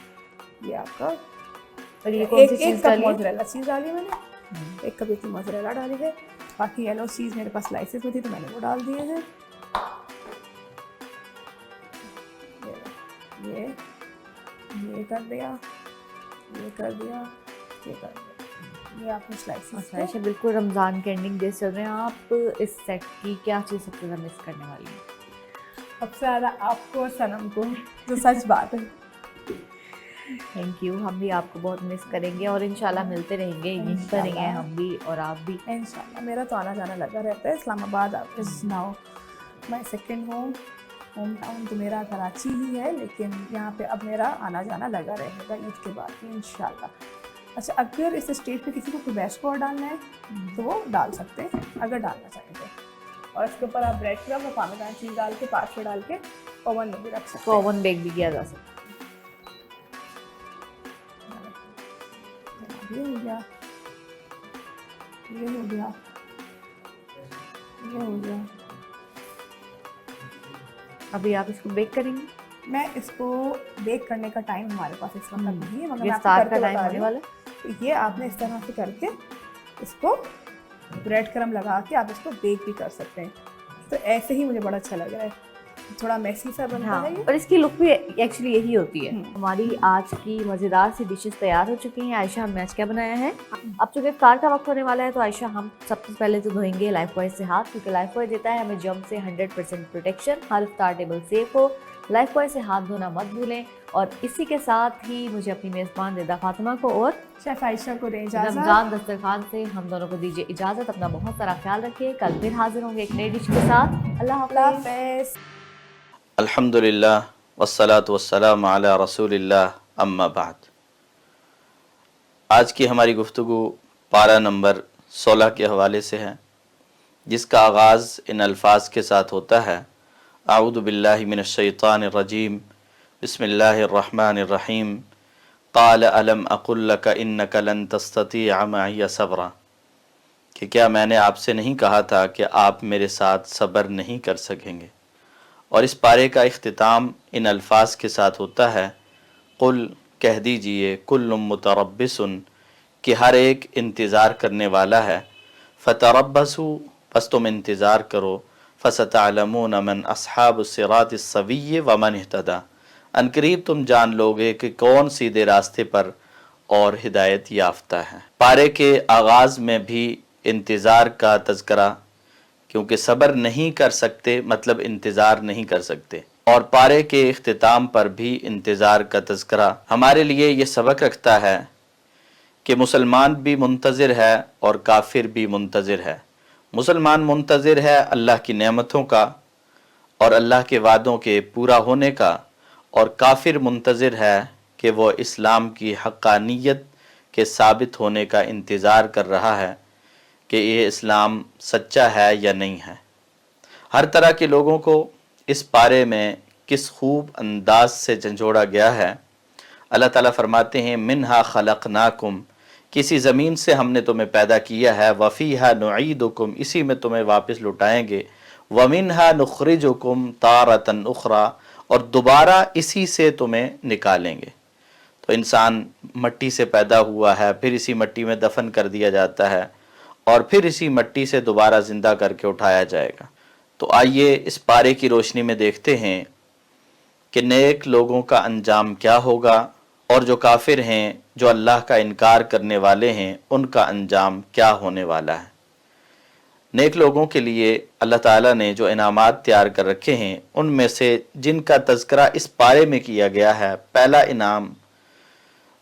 ये आपका और ये कौन सी एक चीज़ कप डाली? मोज़रेला चीज़ डाली मैंने, 1 कप इतनी मोज़रेला डाली है। बाकी येलो चीज़ मेरे पास स्लाइसेस में थी तो मैंने वो डाल दिए हैं। ये कर दिया, ये कर दिया, ये कर दिया, ये आपने स्लाइसेस। अच्छा, बिल्कुल रमज़ान के एंडिंग डेज चल रहे हैं, आप इस सेट की क्या चीज़ सबसे ज़्यादा मिस करने वाली है? सबसे ज़्यादा आपको, सनम को, जो सच बात है। थैंक यू, हम भी आपको बहुत मिस करेंगे और इंशाल्लाह मिलते रहेंगे, यहीं पर रहेंगे हम भी और आप भी इंशाल्लाह। मेरा तो आना जाना लगा रहता है। Islamabad is now my second home town तो मेरा कराची ही है, लेकिन यहाँ पे अब मेरा आना जाना लगा रहेगा ईद के बाद भी इंशाल्लाह। अच्छा, अगर इस स्टेज पे किसी को कुबैश को डालना है तो वो डाल सकते हैं अगर डालना चाहेंगे। और इसके ऊपर आप ब्रेड क्रम्ब और पामेजान चीज़ डाल के, पास्ता डाल के ओवन में भी रख सकते इसको ओवन बेक भी किया जा सकता हैं। ये हो गया, ये हो गया, ये हो गया। है। अभी आप इसको बेक करेंगे? मैं इसको बेक करने का टाइम हमारे पास इस वक्त नहीं है, मगर ये मैं आपको स्टार्ट का करके टाइम बता होने रही हूँ। वाला है। तो ये आपने इस तरह से करके इसको ब्रेड क्रम लगा के आप इसको बेक भी कर सकते हैं। तो ऐसे ही मुझे बड़ा अच्छा लग रहा है, थोड़ा मैसी सा बनता हाँ, है ये। और इसकी लुक भी एक्चुअली यही होती है। हमारी आज की मज़ेदार सी डिशेस तैयार हो चुकी हैं। आयशा, हमने आज क्या बनाया है? अब चूंकि इफ्तार का वक्त होने वाला है तो आयशा, हम सबसे पहले तो धोएंगे लाइफ बॉय से हाथ, क्योंकि लाइफ बॉय देता है हमें जर्म से 100% प्रोटेक्शन। हर इफ्तार टेबल सेफ हो, लाइफ बॉय से हाथ धोना मत भूलें। और इसी के साथ ही मुझे अपनी मेज़बान रिदा फातिमा को और शेफ आयशा को दें इजाज़त। रमज़ान दस्तरखान से हम दोनों को दीजिए इजाज़त। अपना बहुत सारा ख्याल रखिए। कल फिर हाजिर होंगे एक नई डिश के साथ। अल्लाह हाफ़िज़। अल्हम्दुलिल्लाह वस्सलातु वस्सलामु अला रसूलिल्लाह, अम्मा बाद। आज की हमारी गुफ्तगू पारा नंबर 16 के हवाले से है, जिसका आगाज़ इन अल्फाज के साथ होता है, आऊदु बिल्लाहि मिनश शैतानिर रजीम, बिस्मिल्लाहिर रहमानिर रहीम, क़ाल अलम अक़ुल लक इन्नका लन तस्ततीअ मइय सबरा, कि क्या मैंने आपसे नहीं कहा था कि आप मेरे साथ सब्र नहीं कर सकेंगे। और इस पारे का इख्तिताम इन अल्फाज के साथ होता है, कुल, कह दीजिए, कुल्लुम मुतरब्बिसुन, कि हर एक इंतज़ार करने वाला है, फ़तरब्बसू, बस तुम इंतज़ार करो, फ़सतअलमून मन अस्हाबुस सिरातिस सविय्य व मन इहतदा, अनकरीब तुम जान लोगे कि कौन सीधे रास्ते पर और हिदायत याफ्ता है। पारे के आगाज़ में भी इंतज़ार का तज़किरा, क्योंकि सब्र नहीं कर सकते मतलब इंतज़ार नहीं कर सकते। और पारे के इख्तिताम पर भी इंतज़ार का तज़किरा हमारे लिए ये सबक रखता है कि मुसलमान भी मुंतज़िर है और काफिर भी मुंतज़िर है। मुसलमान मुंतज़िर है अल्लाह की नेमतों का और अल्लाह के वादों के पूरा होने का, और काफिर मुंतज़िर है कि वो इस्लाम की हक़ानियत के साबित होने का इंतज़ार कर रहा है कि ये इस्लाम सच्चा है या नहीं है। हर तरह के लोगों को इस पारे में किस खूब अंदाज से झंझोड़ा गया है। अल्लाह ताला फरमाते हैं, मिन्हा खलक़नाकुम, किसी ज़मीन से हमने तुम्हें पैदा किया है, वफ़ीहा नुईदुकुम, इसी में तुम्हें वापस लुटाएंगे, वमिन्हा नुख़रिजुकुम तारतन उख़रा, और दोबारा इसी से तुम्हें निकालेंगे। तो इंसान मट्टी से पैदा हुआ है, फिर इसी मट्टी में दफन कर दिया जाता है और फिर इसी मट्टी से दोबारा ज़िंदा करके उठाया जाएगा। तो आइए इस पारे की रोशनी में देखते हैं कि नेक लोगों का अंजाम क्या होगा और जो काफिर हैं, जो अल्लाह का इनकार करने वाले हैं, उनका अंजाम क्या होने वाला है। नेक लोगों के लिए अल्लाह ताला ने जो इनामात तैयार कर रखे हैं, उनमें से जिनका तज़किरा इस पारे में किया गया है, पहला इनाम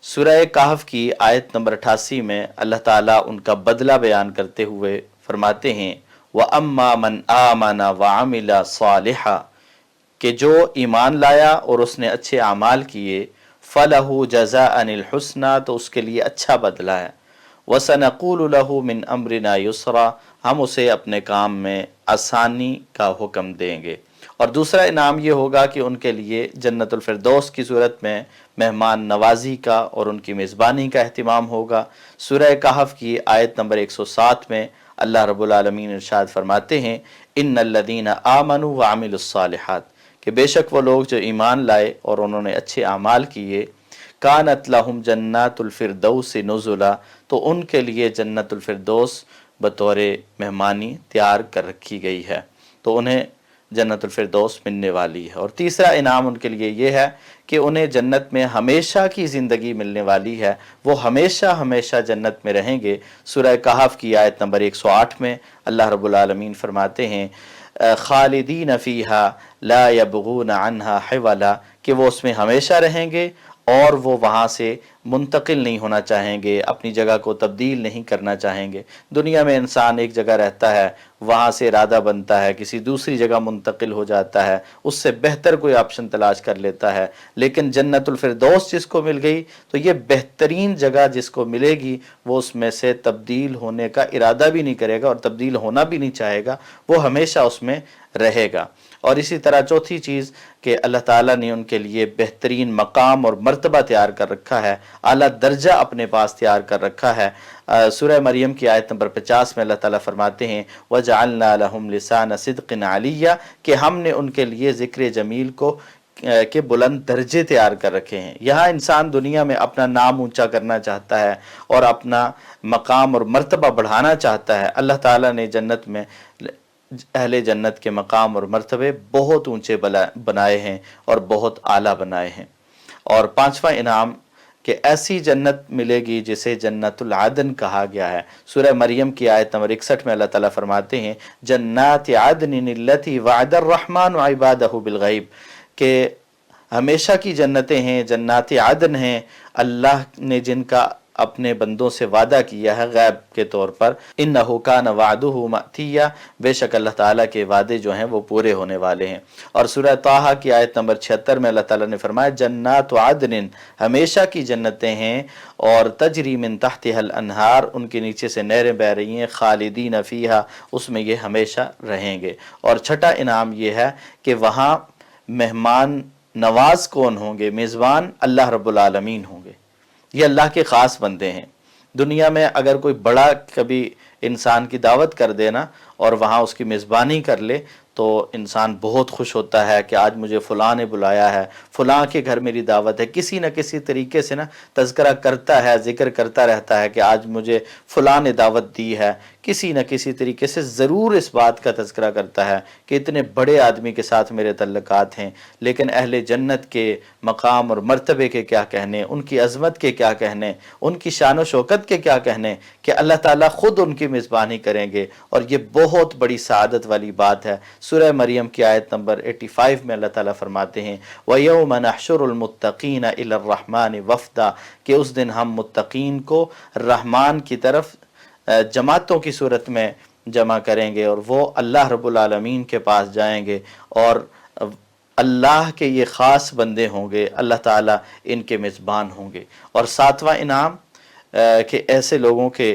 सूरह कहफ की आयत नंबर 88 में अल्लाह ताला उनका बदला बयान करते हुए फरमाते हैं, व अम्मा मन आमना व अमिला सालिहा, कि जो ईमान लाया और उसने अच्छे आमाल किए, फ़लहु जज़ाअनिल हुस्ना, तो उसके लिए अच्छा बदला है, व सनक़ूलु लहु मिन अम्रिना युसरा, हम उसे अपने काम में आसानी का हुक्म देंगे। और दूसरा इनाम ये होगा कि उनके लिए जन्नतुल फिरदौस की सूरत में मेहमान नवाजी का और उनकी मेज़बानी का अहतिमाम होगा। सूरह कहफ की आयत नंबर 107 में अल्लाह रब्बुल आलमीन इरशाद फरमाते हैं, इन्नल्लज़ीना आमनू व अमिलुस्सालिहात, कि बेशक वो लोग जो ईमान लाए और उन्होंने अच्छे आमाल किए, कानत लहुम जन्नातुल फिरदौस नुज़ुला, तो उनके लिए जन्नतुल फिरदौस बतौर मेहमानी तैयार कर रखी गई है, तो उन्हें जन्नतुल फिरदौस मिलने वाली है। और तीसरा इनाम उनके लिए ये है कि उन्हें जन्नत में हमेशा की ज़िंदगी मिलने वाली है, वो हमेशा हमेशा जन्नत में रहेंगे। सूरह कहफ की आयत नंबर 108 में अल्लाह रब्बुल आलमीन फरमाते हैं, खालिदीन फ़ीहा ला यबगून अन्हा हिवला, कि वो उसमें हमेशा रहेंगे और वो वहाँ से मुंतकिल नहीं होना चाहेंगे, अपनी जगह को तब्दील नहीं करना चाहेंगे। दुनिया में इंसान एक जगह रहता है, वहाँ से इरादा बनता है, किसी दूसरी जगह मुंतकिल हो जाता है, उससे बेहतर कोई ऑप्शन तलाश कर लेता है। लेकिन जन्नतुल फिरदौस जिसको मिल गई तो ये बेहतरीन जगह जिसको मिलेगी वो उसमें से तब्दील होने का इरादा भी नहीं करेगा और तब्दील होना भी नहीं चाहेगा, वो हमेशा उसमें रहेगा। और इसी तरह चौथी चीज़ कि अल्लाह ताला ने उनके लिए बेहतरीन मकाम और मर्तबा तैयार कर रखा है, आला दर्जा अपने पास तैयार कर रखा है। सूरह मरियम की आयत नंबर 50 में अल्लाह ताला फरमाते हैं वजअलना लहुम लिसान सिद्क़िन अलिय्या, कि हमने उनके लिए ज़िक्र जमील को के बुलंद दर्जे तैयार कर रखे हैं। यहाँ इंसान दुनिया में अपना नाम ऊंचा करना चाहता है और अपना मकाम और मर्तबा बढ़ाना चाहता है। अल्लाह ताला ने जन्नत में अहले जन्नत के मकाम और मर्तबे बहुत ऊंचे बनाए हैं और बहुत आला बनाए हैं। और पांचवा इनाम कि ऐसी जन्नत मिलेगी जिसे जन्नतुल आदन कहा गया है। सूरह मरियम की आयत नंबर 61 में अल्लाह ताला फरमाते हैं जन्नात आदनिन लती वअदर रहमान व इबादहु बिल गैब, के हमेशा की जन्नतें हैं, जन्नात आदन हैं, अल्लाह ने जिनका अपने बंदों से वादा किया है गैब के तौर पर। इन्नहु कान वादुहु मअतिया, बेशक अल्लाह ताला के वादे जो हैं वो पूरे होने वाले हैं। और सूरह ताहा की आयत नंबर 76 में अल्लाह ताला ने फरमाया जन्नात आदनिन, हमेशा की जन्नतें हैं और तजरी मिन तहतिहल अनहार, उनके नीचे से नहरें बह रही हैं, खालिदीन फीहा, उसमें ये हमेशा रहेंगे। और छठा इनाम ये है कि वहाँ मेहमान नवाज कौन होंगे, मेज़बान अल्लाह रब्बुल आलमीन होंगे। ये अल्लाह के ख़ास बंदे हैं। दुनिया में अगर कोई बड़ा कभी इंसान की दावत कर देना और वहाँ उसकी मेज़बानी कर ले तो इंसान बहुत खुश होता है कि आज मुझे फ़लाँ ने बुलाया है, फ़लाँ के घर मेरी दावत है। किसी न किसी तरीके से ना तज़किरा करता है, ज़िक्र करता रहता है कि आज मुझे फ़लाँ ने दावत दी है। किसी न किसी तरीके से ज़रूर इस बात का तज़किरा करता है कि इतने बड़े आदमी के साथ मेरे तल्लुकात हैं। लेकिन अहले जन्नत के मकाम और मर्तबे के क्या कहने, उनकी अज़मत के क्या कहने, उनकी शान व शौकत के क्या कहने कि अल्लाह ताला ख़ुद उनकी मेज़बानी करेंगे। और ये बहुत बड़ी सआदत वाली बात है। सूरह मरियम की आयत नंबर 85 में अल्लाह ताला फरमाते हैं वयौम नहशुरुल मुत्तकीन इलर रहमान वफ़दा, कि उस दिन हम मुत्तकीन को रहमान की तरफ जमातों की सूरत में जमा करेंगे और वो अल्लाह रब्बुल आलमीन के पास जाएंगे और अल्लाह के ये ख़ास बंदे होंगे, अल्लाह ताला इनके मेज़बान होंगे। और सातवां इनाम कि ऐसे लोगों के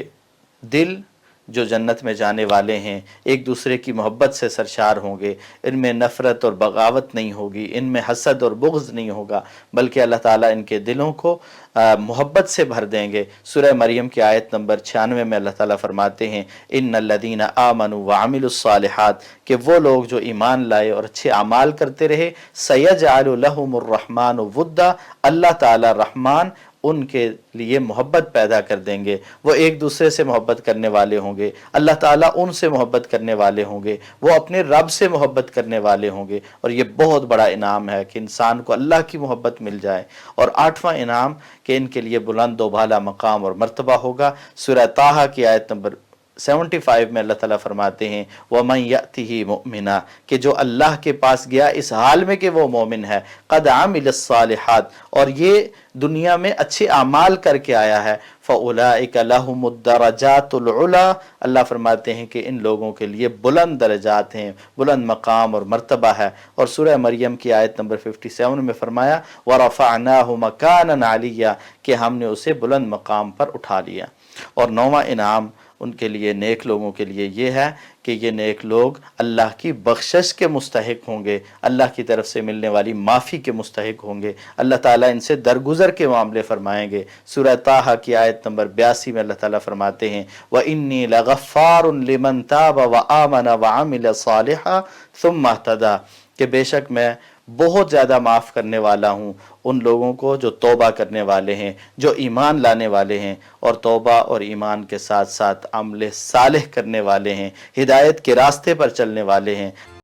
दिल जो जन्नत में जाने वाले हैं एक दूसरे की मोहब्बत से सरशार होंगे, इनमें नफ़रत और बगावत नहीं होगी, इनमें हसद और बुग़्ज़ नहीं होगा, बल्कि अल्लाह ताला इनके दिलों को मोहब्बत से भर देंगे। सूरह मरियम की आयत नंबर 96 में अल्लाह ताला फरमाते हैं इन्नल्लज़ीना आमनू व अमिलुस्सालिहात, कि वो लोग जो ईमान लाए और अच्छे अमाल करते रहे, सयजअलु लहुमुर रहमानु वुद्दा, अल्लाह ताला रहमान उनके लिए मोहब्बत पैदा कर देंगे। वो एक दूसरे से मोहब्बत करने वाले होंगे, अल्लाह ताला उनसे मोहब्बत करने वाले होंगे, वो अपने रब से मोहब्बत करने वाले होंगे। और ये बहुत बड़ा इनाम है कि इंसान को अल्लाह की मोहब्बत मिल जाए। और आठवां इनाम कि इनके लिए बुलंद व बाला मकाम और मर्तबा होगा। सूरह ताहा की आयत नंबर 75 में अल्लाह ताला फरमाते हैं वमन यअतिही मुमिना, कि जो अल्लाह के पास गया इस हाल में कि वो मोमिन है, क़द अमिलस्सालिहात, और ये दुनिया में अच्छे अमाल करके आया है, फ़उलाइका लहुमुद्दरजातुल उला, अल्लाह फरमाते हैं कि इन लोगों के लिए बुलंद दरजात हैं, बुलंद मकाम और मर्तबा है। और सूरह मरियम की आयत नंबर 57 में फरमाया वरफ़अनाहु मकानन अलिया, कि हमने उसे बुलंद मकाम पर उठा लिया। और नौवां इनाम उनके लिए, नेक लोगों के लिए ये है कि ये नेक लोग अल्लाह की बख्शिश के मुस्तहिक होंगे, अल्लाह की तरफ से मिलने वाली माफ़ी के मुस्तहिक होंगे। अल्लाह ताला इनसे दरगुज़र के मामले फरमाएंगे। सूरह ताहा की आयत नंबर 82 में अल्लाह ताला फरमाते हैं व इन्नी लगफ़ारुन लिमन ताब व आमन व अमिल सालिहा सुम्मा इहतदा, कि बेशक मैं बहुत ज़्यादा माफ़ करने वाला हूँ उन लोगों को जो तौबा करने वाले हैं, जो ईमान लाने वाले हैं और तौबा और ईमान के साथ साथ अमल सालेह करने वाले हैं, हिदायत के रास्ते पर चलने वाले हैं।